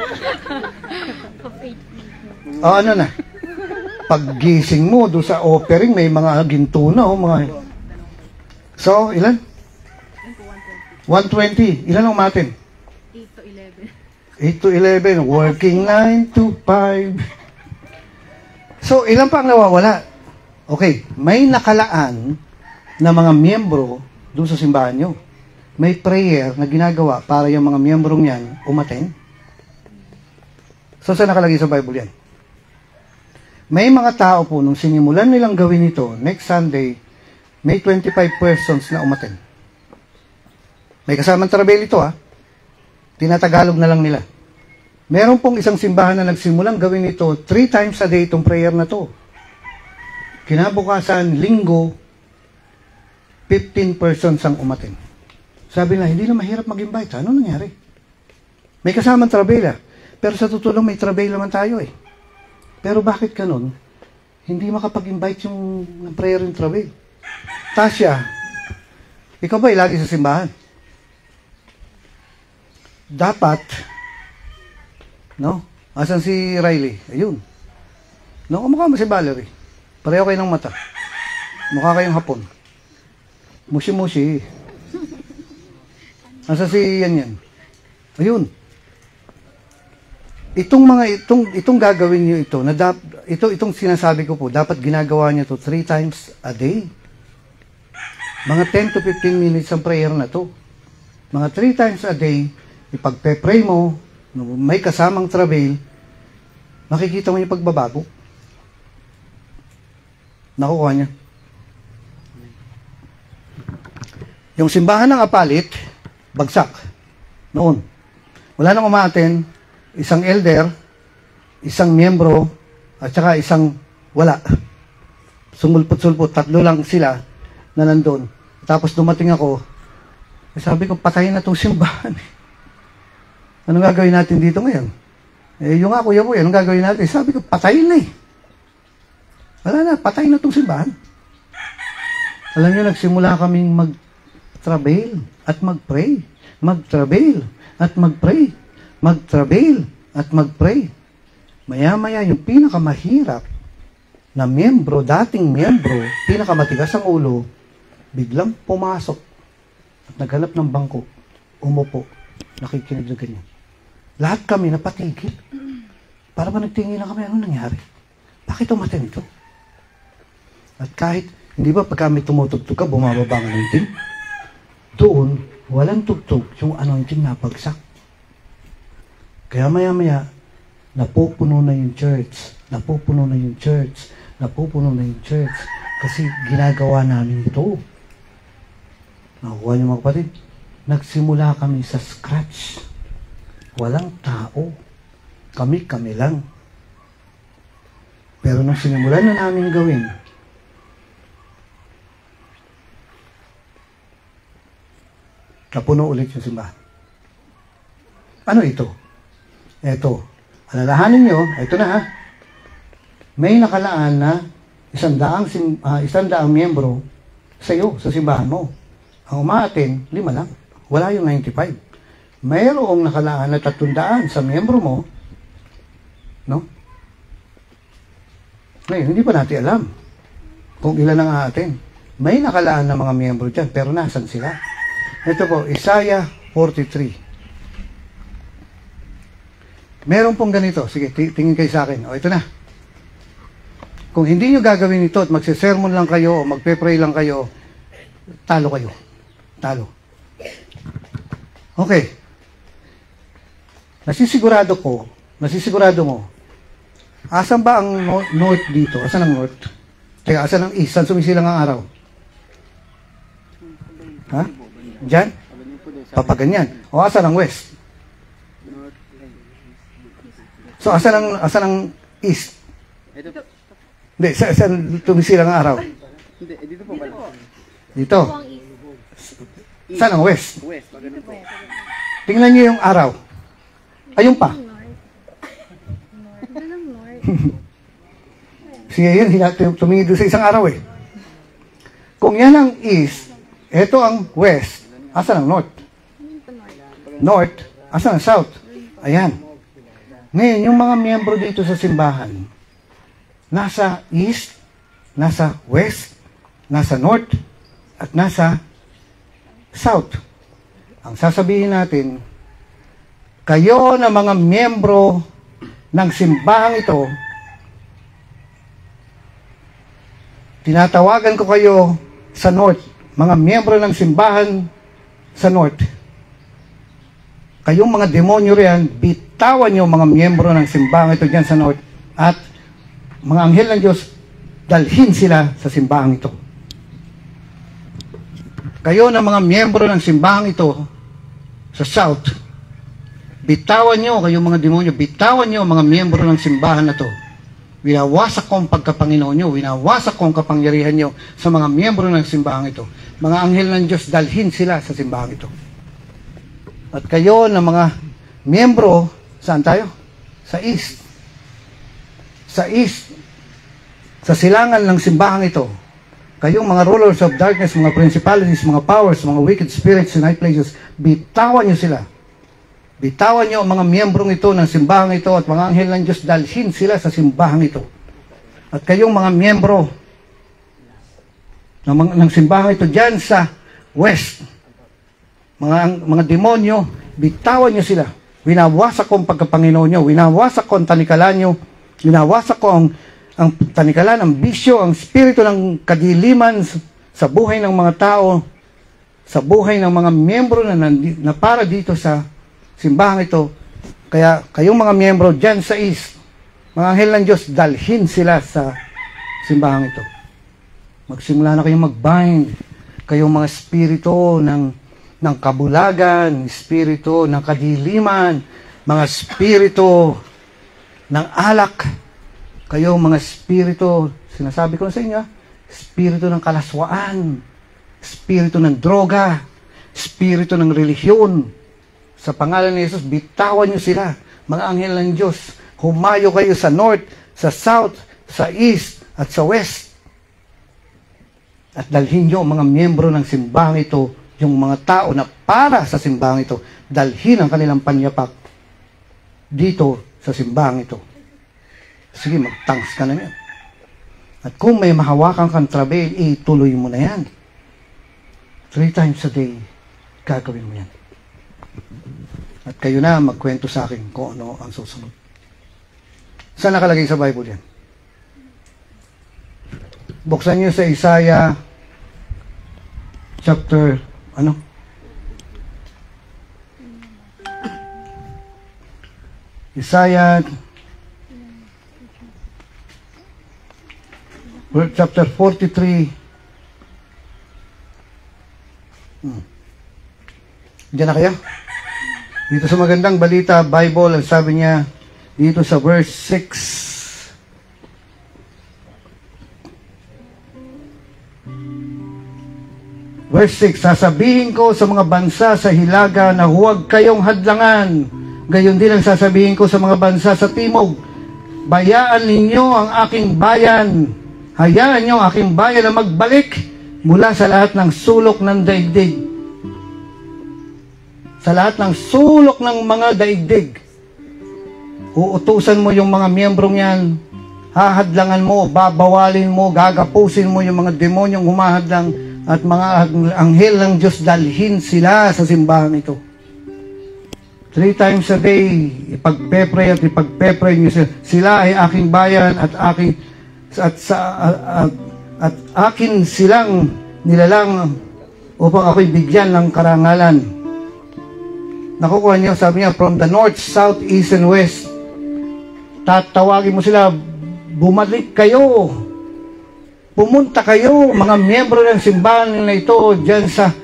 Ano na? Paggising mo, doon sa offering, may mga ginto na, oh, mga... So, ilan? 120. Ilan ang umatin? 8 to 11. 8 to 11. Working 9 to 5. So, ilan pa ang nawawala? Okay, may nakalaan na mga miyembro doon sa simbahan nyo. May prayer na ginagawa para yung mga miyembrong yan umaten. So, saan nakalagay sa Bible yan? May mga tao po, nung sinimulan nilang gawin ito, next Sunday, may 25 persons na umaten. May kasamang travel ito, ha? Tinatagalog na lang nila. Meron pong isang simbahan na nagsimulang gawin ito 3 times a day itong prayer na to. Kinabukasan, linggo, 15 persons ang umaten. Sabi na, hindi na mahirap mag-invite. Ano nangyari? May kasamang travel, ha? Pero sa totoo lang, may travel naman tayo, eh. Pero bakit ganun? Hindi makapag-invite yung prayer and travel. Tasya, ikaw ba lagi sa simbahan? Dapat, no? Asan si Riley? Ayun. No, kumukha mo si Valerie. Pareho kayo ng mata. Mukha kayong hapon. Mushi-mushi. Asan si yan? Ayun. Itong gagawin niyo ito, itong sinasabi ko po, dapat ginagawa niyo to 3 times a day. Mga 10 to 15 minutes ang prayer na to. Mga 3 times a day, ipagpe-pray mo, may kasamang travel, makikita mo yung pagbabago. Nakukuha niya. Yung simbahan ng Apalit, bagsak. Noon. Wala nang umaaten, isang elder, isang miyembro, at saka isang wala. Sumulpot-sulpot, 3 lang sila na nandun. Tapos dumating ako, sabi ko, patayin na itong simbahan. Anong gagawin natin dito ngayon? Yung nga, kuya po, anong gagawin natin? Sabi ko, patayin na eh. Wala na, patayin na itong simbahan. Alam niyo, nagsimula kaming mag-travel at mag-pray. Mag-travel at mag-pray. Mag-travel at mag-pray. Maya-maya, yung pinakamahirap na miyembro, dating miyembro, pinakamatigas ang ulo, biglang pumasok at naghanap ng bangko, umupo, nakikinig na ganyan. Lahat kami napatigil. Para ba nagtingin na kami, ano nangyari? Bakit umaten ito? At kahit, hindi ba pagka may tumutugtog ka, bumababa ang anointing? Doon, walang tugtog, yung anointing napagsak. Kaya maya-maya, napupuno na yung church. Napupuno na yung church. Napupuno na yung church. Kasi ginagawa namin ito. Nakukuha niyo mga kapatid? Nagsimula kami sa scratch. Walang tao. Kami lang. Pero nung sinimulan na namin gawin, napuno ulit yung simbahan. Ano ito? Ito. Alalahanin nyo, ito na ha. May nakalaan na 100 miyembro sa iyo, sa simbahan mo. Ang umaaten, 5 lang. Wala yung 95. Mayroong nakalaan na 300 sa miyembro mo, no? Ngayon, hindi pa natin alam kung ilan ang aaten. May nakalaan na mga miyembro dyan, pero nasan sila? Ito po, Isaiah 43. Meron pong ganito. Sige, tingin kayo sa akin. O, ito na. Kung hindi nyo gagawin ito at magsisermon lang kayo o magpe-pray lang kayo, talo kayo. Talo. Okay. Nasisigurado mo, asan ba ang north dito? Asan ang north? Teka, asan ang east? Saan sumisilang ang araw? Ha? Diyan? Papaganyan. O asan ang west? So, asan ang east? Hindi, saan tumisilang ang araw? Hindi, dito po pala. Dito. Ito ang east. Saan ang west? West, pagano po. Tingnan niyo yung araw. Ayun pa. Doon ang north. Sige, yun, tumingin doon sa isang araw eh. Kung yan ang east, ito ang west, asan ang north? North, asan ang south? Ayan. Ngayon, yung mga miyembro dito sa simbahan, nasa east, nasa west, nasa north, at nasa south. Ang sasabihin natin, kayo na mga miyembro ng simbahang ito, tinatawagan ko kayo sa north, mga miyembro ng simbahan sa north. Kayong mga demonyo riyan, bitawan nyo mga miyembro ng simbahan ito dyan sa north, at mga anghel ng Diyos, dalhin sila sa simbahan ito. Kayo na mga miyembro ng simbahan ito sa south, bitawan nyo, kayong mga demonyo, bitawan nyo mga miyembro ng simbahan na to. Winawasak ko ang pagkapanginoon nyo, winawasak ko ang kapangyarihan nyo sa mga miyembro ng simbahan ito. Mga anghel ng Diyos, dalhin sila sa simbahan ito. At kayo na mga miyembro, saan tayo? Sa east. Sa east, sa silangan ng simbahan ito, kayong mga rulers of darkness, mga principalities, mga powers, mga wicked spirits in high places, bitawan nyo sila. Bitawan nyo ang mga miyembrong ito ng simbahan ito at mga anghel ng Diyos, dalhin sila sa simbahan ito. At kayong mga miyembro ng simbahan ito dyan sa west, mga demonyo, bitawan nyo sila. Winawasak ko ang pagkapanginoon nyo, winawasak ko ang tanikalan nyo, winawasak ko ang tanikalan, ang bisyo, ang spirito ng kadiliman sa buhay ng mga tao, sa buhay ng mga miyembro na para dito sa simbahan ito. Kaya kayong mga miyembro dyan sa east, mga anghel ng Diyos, dalhin sila sa simbahan ito. Magsimula na kayong mag-bind, kayong mga spirito ng kabulagan, spirito ng kadiliman, mga spirito ng alak, kayong mga spirito, sinasabi ko sa inyo, spirito ng kalaswaan, spirito ng droga, spirito ng relihiyon. Sa pangalan ni Jesus, bitawan nyo sila, mga anghel ng Diyos. Humayo kayo sa north, sa south, sa east, at sa west. At dalhin nyo mga miyembro ng simbahan ito, yung mga tao na para sa simbahan ito, dalhin ang kanilang panyapak dito sa simbahan ito. Sige, mag-thanks ka na yan. At kung may mahawakan kang trabail, ituloy mo na yan. 3 times a day, gagawin mo yan. At kayo na magkwento sa akin kung ano ang susunod. Saan nakalagay sa Bible yan? Buksan niyo sa Isaiah chapter, Isaiah chapter 43. Diyan na kayo? Dito sa Magandang Balita Bible, ang sabi niya dito sa verse 6. Verse 6, sasabihin ko sa mga bansa sa hilaga na huwag kayong hadlangan. Gayon din ang sasabihin ko sa mga bansa sa timog, bayaan ninyo ang aking bayan. Hayaan nyo ang aking bayan na magbalik mula sa lahat ng sulok ng daigdig. Sa lahat ng sulok ng mga daigdig. Uutusan mo yung mga miyembrong yan, hahadlangan mo, babawalin mo, gagapusin mo yung mga demonyong humahadlang, at mga anghel ng Diyos, dalhin sila sa simbahan ito. 3 times a day, ipagpepray at ipagpepray niyo sila. Sila ay aking bayan at akin silang nilalang upang ako'y bigyan ng karangalan. Nakukuha niyo, sabi niya, from the north, south, east, and west. Tatawagin mo sila, bumalik kayo. Pumunta kayo, mga miyembro ng simbahan na ito, dyan sa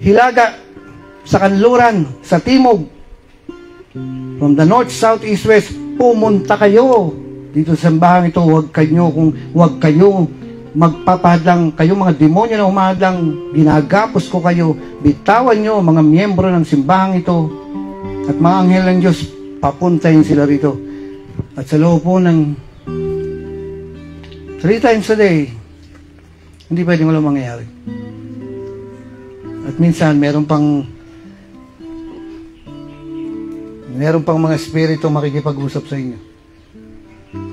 hilaga, sa kanluran, sa timog. From the north, south, east, west, pumunta kayo. Dito sa simbahan ito, huwag kayo magpapahadlang, kayo mga demonyo na humahadlang, ginagapos ko kayo, bitawan nyo mga miyembro ng simbahan ito, at mga anghel ng Diyos, papuntahin sila rito. At sa loob po ng 3 times a day, hindi pwedeng walang mangyayari. At minsan, meron pang mga espiritu makikipag-usap sa inyo.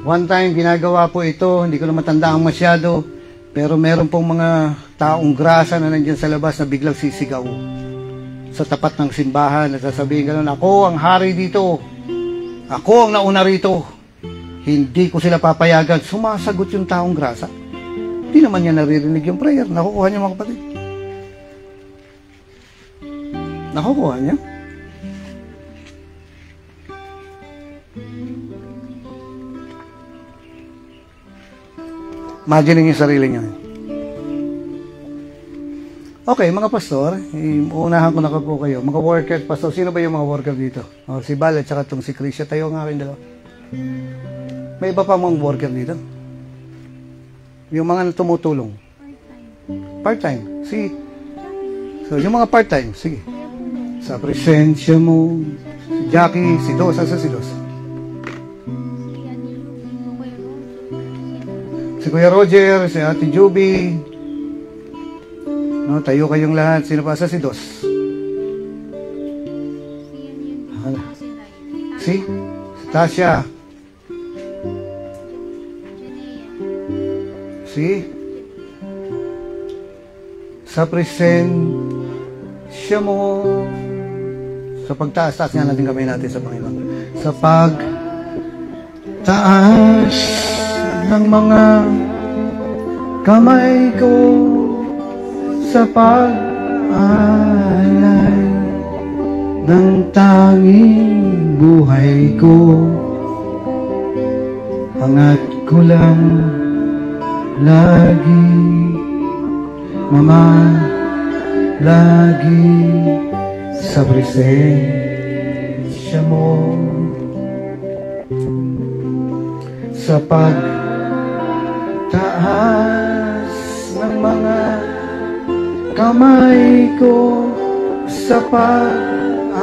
One time, ginagawa po ito, hindi ko na matandaan masyado, pero meron pong mga taong grasa na nandiyan sa labas na biglang sisigaw sa tapat ng simbahan at sasabihin gano'n, ako ang hari dito, ako ang nauna rito, hindi ko sila papayagan. Sumasagot yung taong grasa. Hindi naman niya naririnig yung prayer. Nakukuha niya mga kapatid. Nakukuha niya. Imagine yung sarili niyo. Okay, mga pastor, uunahan ko na po kayo. Mga worker, pastor, sino ba yung mga worker dito? O, si Bal at saka itong si Krisha. Tayo nga rin dalawa. May iba pa mga worker dito? Yung mga tumutulong. Part-time. Sige. So, yung mga part-time, sige. Sa presensya mo, si Jackie, si Dos, asa si Dos? Si Kuya Roger, si Ate Juby. No, tayo kayong lahat. Sino pa? Asa si Dos? Si Tasha. Si sa presensya mo, sa pagtaas-taas nga natin kamay natin sa Panginoon. Sa pagtaas ng mga kamay ko, sa pag-alay ng tanging buhay ko, hangat ko lang lagi lagi sa presensya mo, sa pagtaas ng mga kamay ko, sa pag-alay.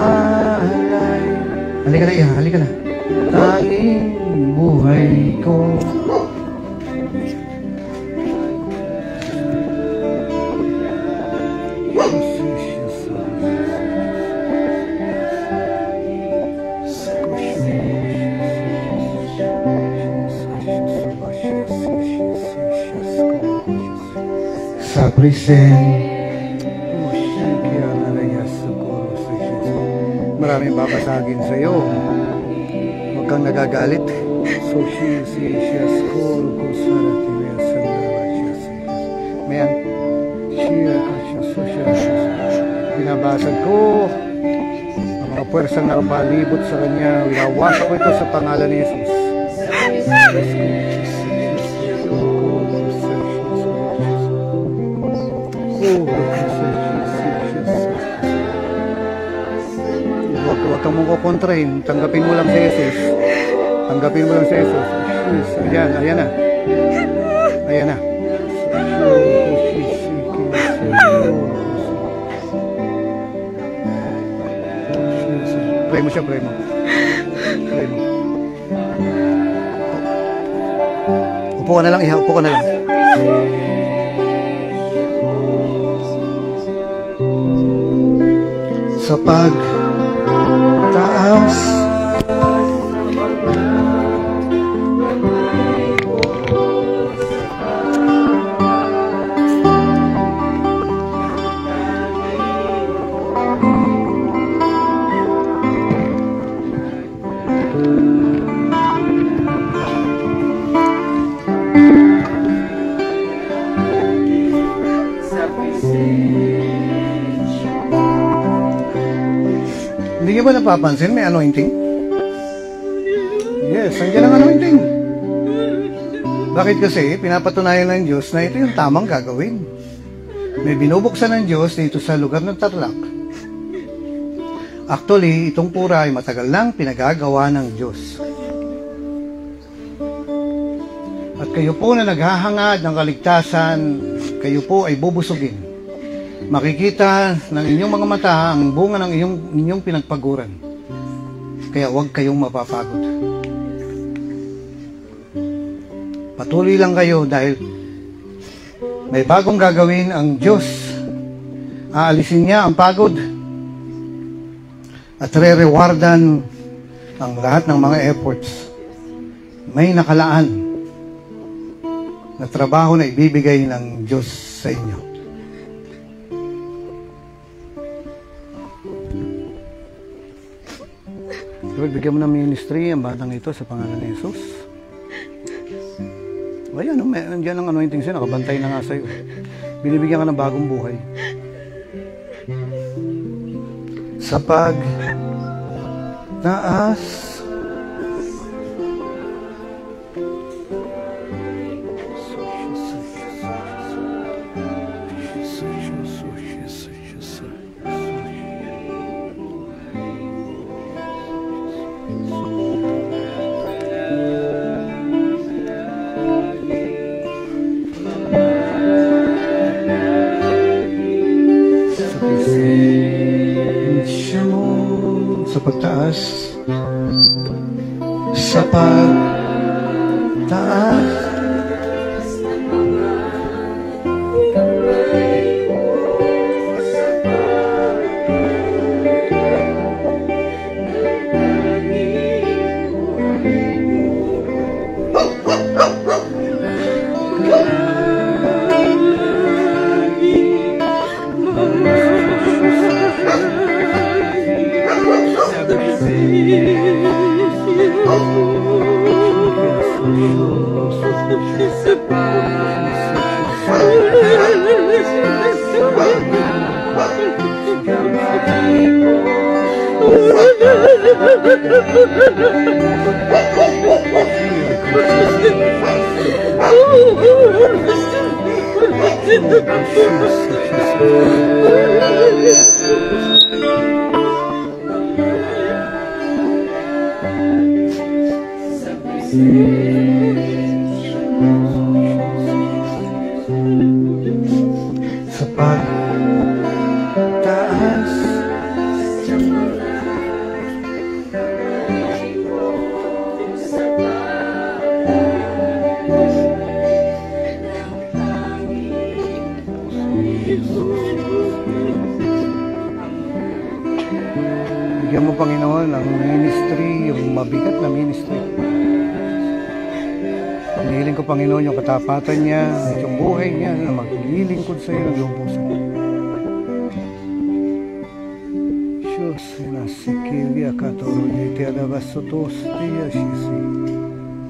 Halika na, Iha, halika na. Tanging buhay ko. Sa presensya. Maraming babasagin sa iyo. Huwag kang nagagalit. Mayan. Binabasag ko ang mga puwersang nakapalibot sa kanya. Winawasak ko ito sa pangalan ni Jesus. Huwag kang mong kukontrain. Tanggapin mo lang si Jesus. Tanggapin mo lang si Jesus. Ayan, ayan na. Ayan na. Pray mo siya, pray mo. Pray mo. Upo ka na lang, Iha. Upo ka na lang. Sa pagtaas Hindi ba napapansin? May anointing? Yes, nandiyan ang anointing. Bakit kasi? Pinapatunayan ng Diyos na ito yung tamang gagawin. May binubuksan ng Diyos dito sa lugar ng Tarlac. Actually, itong pura ay matagal lang pinagagawa ng Diyos. At kayo po na naghahangad ng kaligtasan, kayo po ay bubusugin. Makikita ng inyong mga mata ang bunga ng inyong pinagpaguran. Kaya huwag kayong mapapagod. Patuloy lang kayo dahil may bagong gagawin ang Diyos. Aalisin niya ang pagod at re-rewardan ang lahat ng mga efforts may nakalaan na trabaho na ibibigay ng Diyos sa inyo. Lord, bigyan mo ng ministry ang batang ito sa pangalan ni Jesus. Ayan, nandiyan ang anointing siya, nakabantay na nga sa'yo. Binibigyan ka ng bagong buhay. Sa pagtaas, sa pagtaas, sa pagtaas, sa pagtaas, bigyan mo, Panginoon, ang ministry, yung mabigat na ministry. Hinihiling ko, Panginoon, yung katapatan niya at yung buhay niya na maglilingkod sa iyo ng iyong puso. Diyos, sinasikilya katoro niya, itiadabasotos, tiya sisi,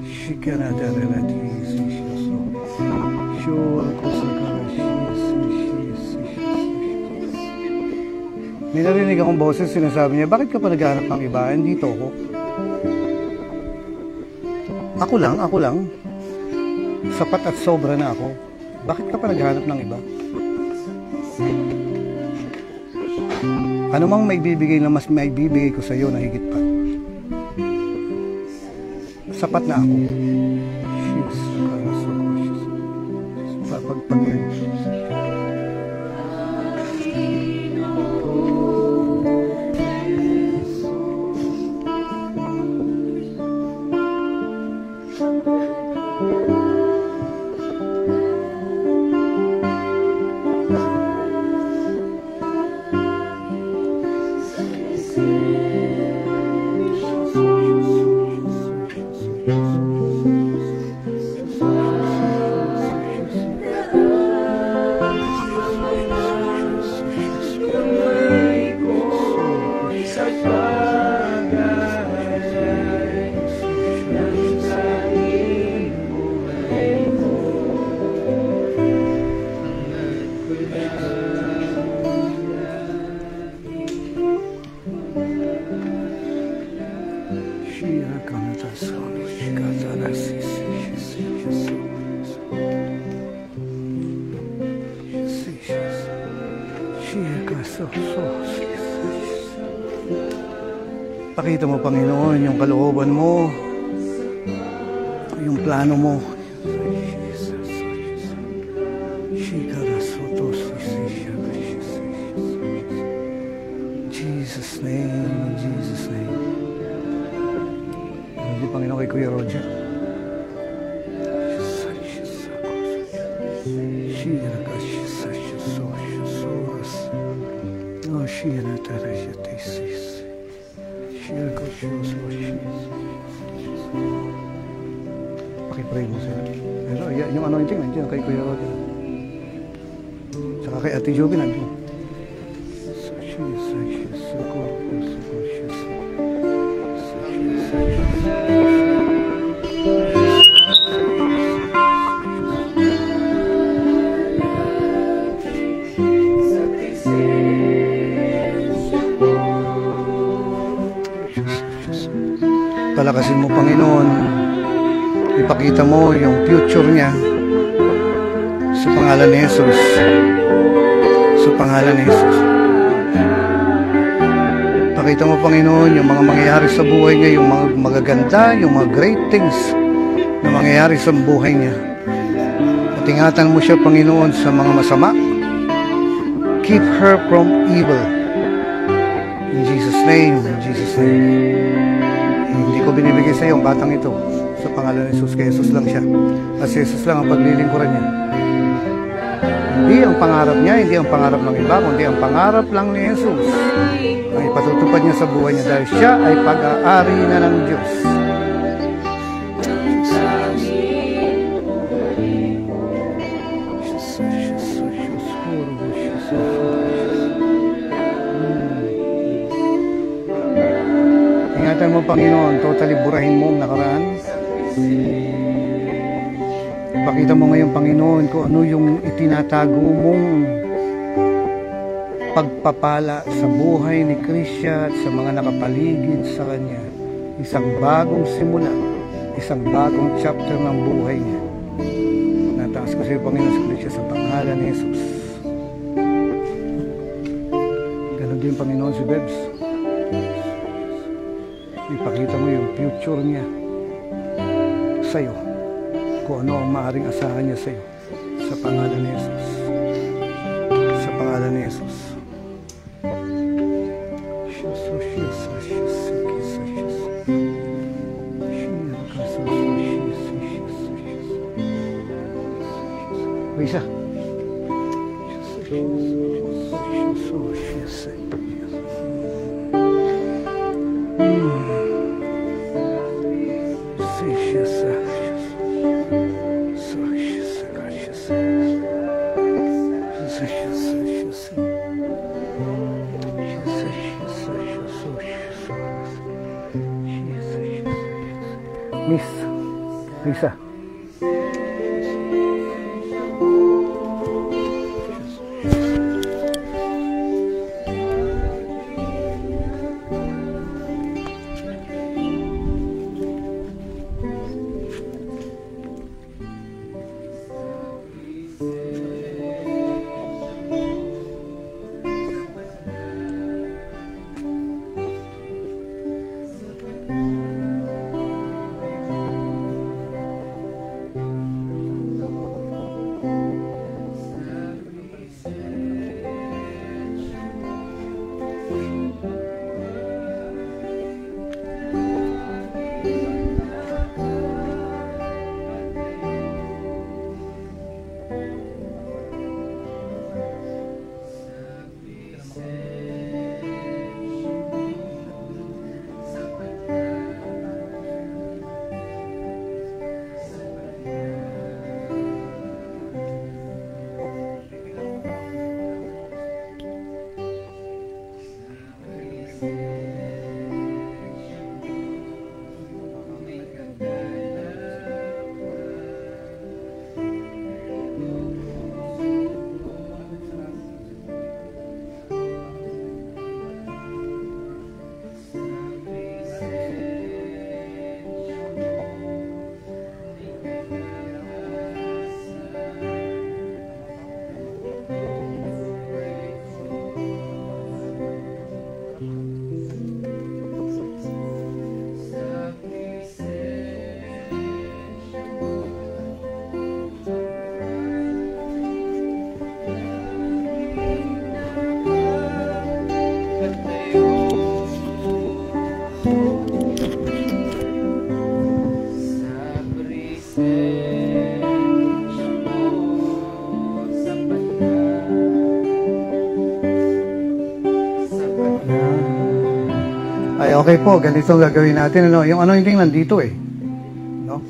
shikanadarelatisi, siyaso, siyol ko sa karasisi. May narinig akong boses, sinasabi niya, bakit ka pa naghahanap ng iba? Dito ako. Ako lang. Sapat at sobra na ako. Bakit ka pa naghahanap ng iba? Ano mang may bibigay na mas may bibigay ko sa iyo na higit pa. Sapat na ako. Pagpagpag. Pakita mo, Panginoon, yung kalooban mo, yung plano mo. Jesus' name, Jesus' name. Hindi, Panginoon, kay Kuya Roger. Pakipray mo sila. Pero yung anointing nandiyan kay Kuya Roger. Saka kay Ate Joby nandiyan. Palakasin mo, Panginoon. Ipakita mo yung future niya sa pangalan ni Jesus. Sa pangalan ni Jesus. Pakita mo, Panginoon, yung mga mangyayari sa buhay niya, yung mga magaganda, yung mga great things na mangyayari sa buhay niya. At ingatan mo siya, Panginoon, sa mga masama. Keep her from evil. In Jesus' name, in Jesus' name. Hindi ko binibigay sa iyo ang batang ito sa pangalan ni Jesus. Kay Jesus lang siya. Kasi Jesus lang ang paglilingkuran niya. Hindi ang pangarap niya, hindi ang pangarap ng iba, kundi ang pangarap lang ni Jesus ang ipatutupad niya sa buhay niya dahil siya ay pag-aari na ng Diyos. Ingatan mo, Panginoon, totally burahin mo ang nakaraan. Ipakita mo ngayon, Panginoon, kung ano yung itinatago mong pagpapala sa buhay ni Krisya at sa mga nakapaligid sa Kanya. Isang bagong simula, isang bagong chapter ng buhay niya. Nataas ko sa iyo, Panginoon, sa Krisya sa pangalan ni Jesus. Ganon din, Panginoon, si Bebs. Ipakita mo yung future niya sa'yo. Kung ano ang maaaring asahan niya sa'yo. Sa pangalan ni Jesus. Sa pangalan ni Jesus. Bisa. Miss Lisa. Ay, okay po, ganito gagawin natin. Ano? Yung anointing nandito eh. No?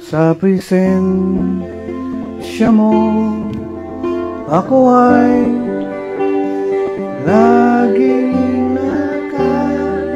sa presensya mo, ako ay laging nakatayo.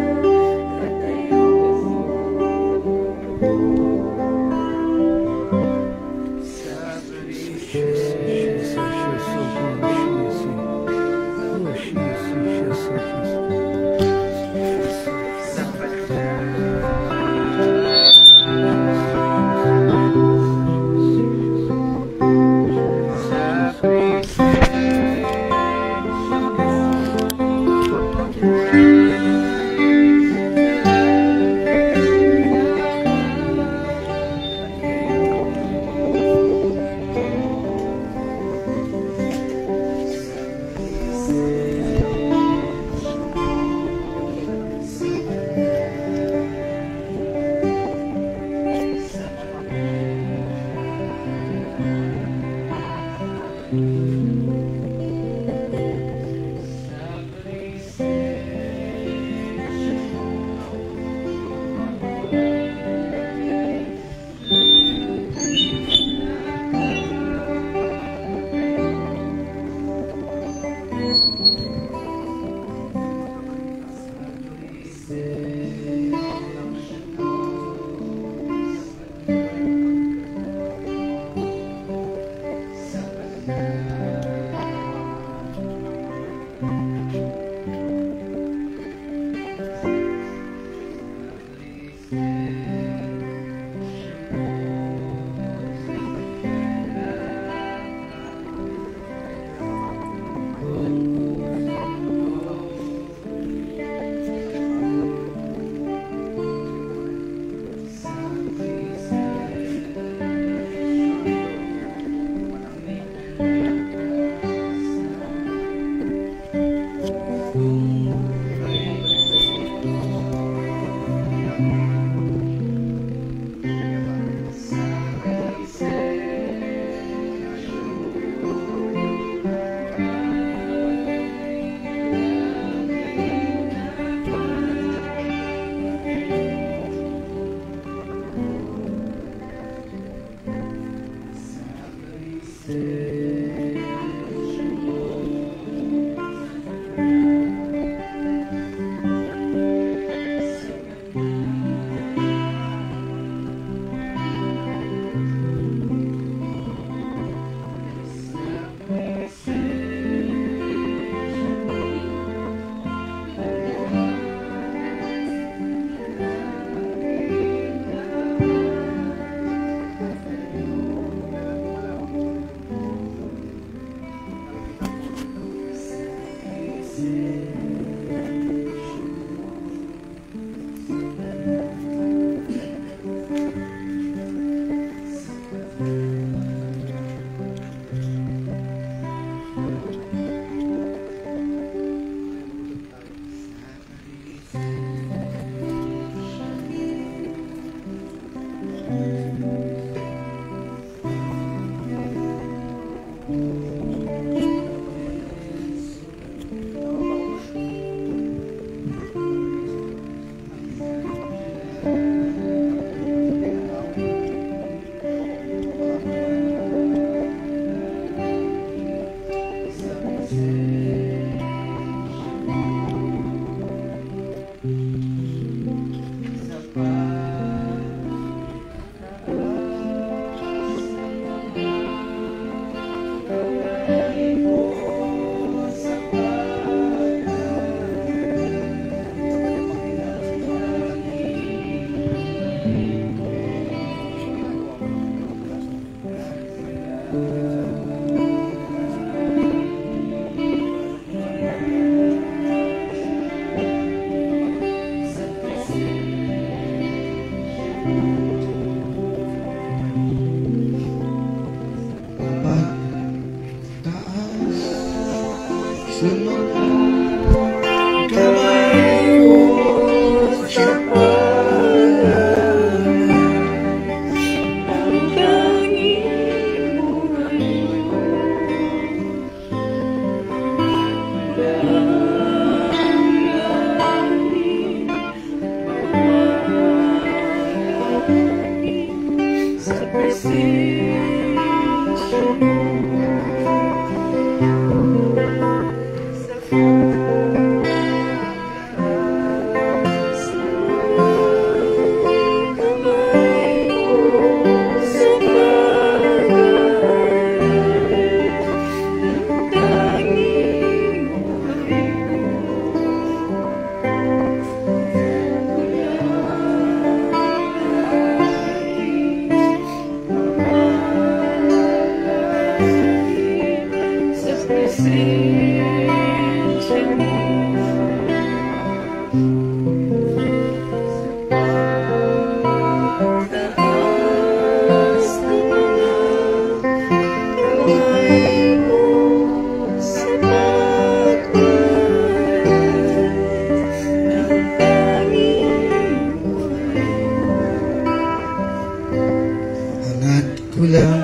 Hangat ko lang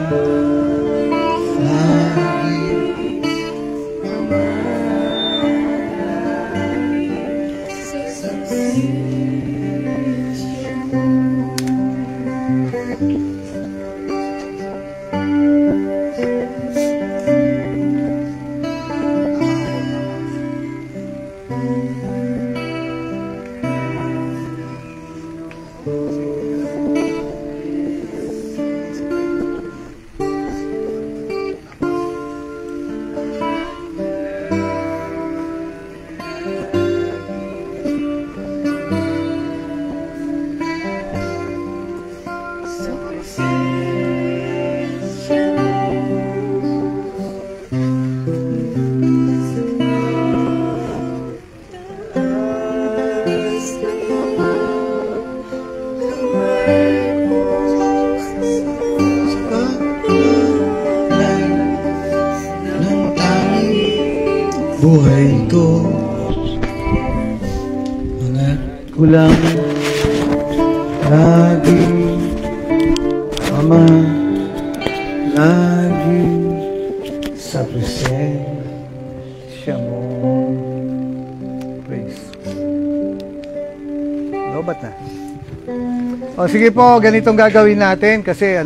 lagi ng tanging buhay ko. Hangat ko lang lagi, Ama, lagi sa presensya mo. Praise. Lobat na. O sige po, ganitong gagawin natin kasi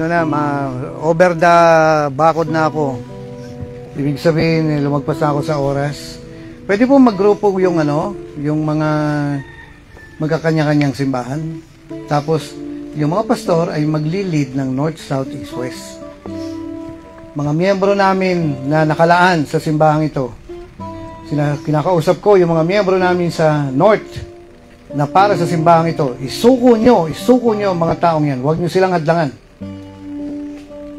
over the bakod na ako. Ibig sabihin, lumagpas na ako sa oras. Pwede po maggrupo yung yung mga magkakanya-kanyang simbahan. Tapos, yung mga pastor ay magli-lead ng North, South, East, West. Mga miyembro namin na nakalaan sa simbahang ito, kinakausap ko yung mga miyembro namin sa North na para sa simbahang ito, isuko nyo ang mga taong yan. Huwag nyo silang hadlangan.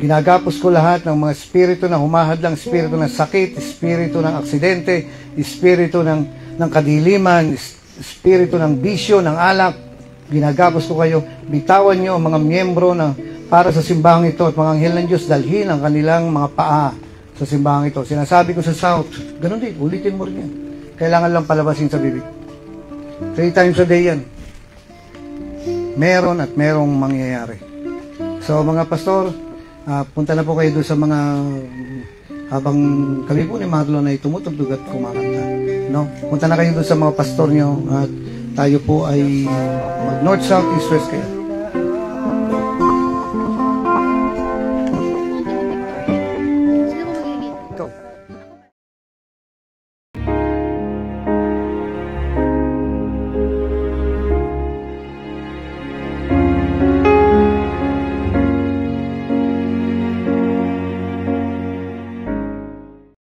Ginagapos ko lahat ng mga espiritu na humahadlang, espiritu ng sakit, espiritu ng aksidente, espiritu ng kadiliman, espiritu ng bisyo, ng alak. Ginagapos ko kayo. Bitawan nyo ang mga miyembro na para sa simbahang ito at mga anghel ng Diyos, dalhin ang kanilang mga paa sa simbahang ito. Sinasabi ko sa South, ganun din, ulitin mo rin yan. Kailangan lang palabasin sa bibig. 3 times a day yan. Meron at merong mangyayari. So mga pastor, punta na po kayo doon sa mga habang kami po ni Marlon ay tumutugtog at kumakanta. No? Punta na kayo doon sa mga pastor nyo at tayo po ay mag North, South, East, West kayo.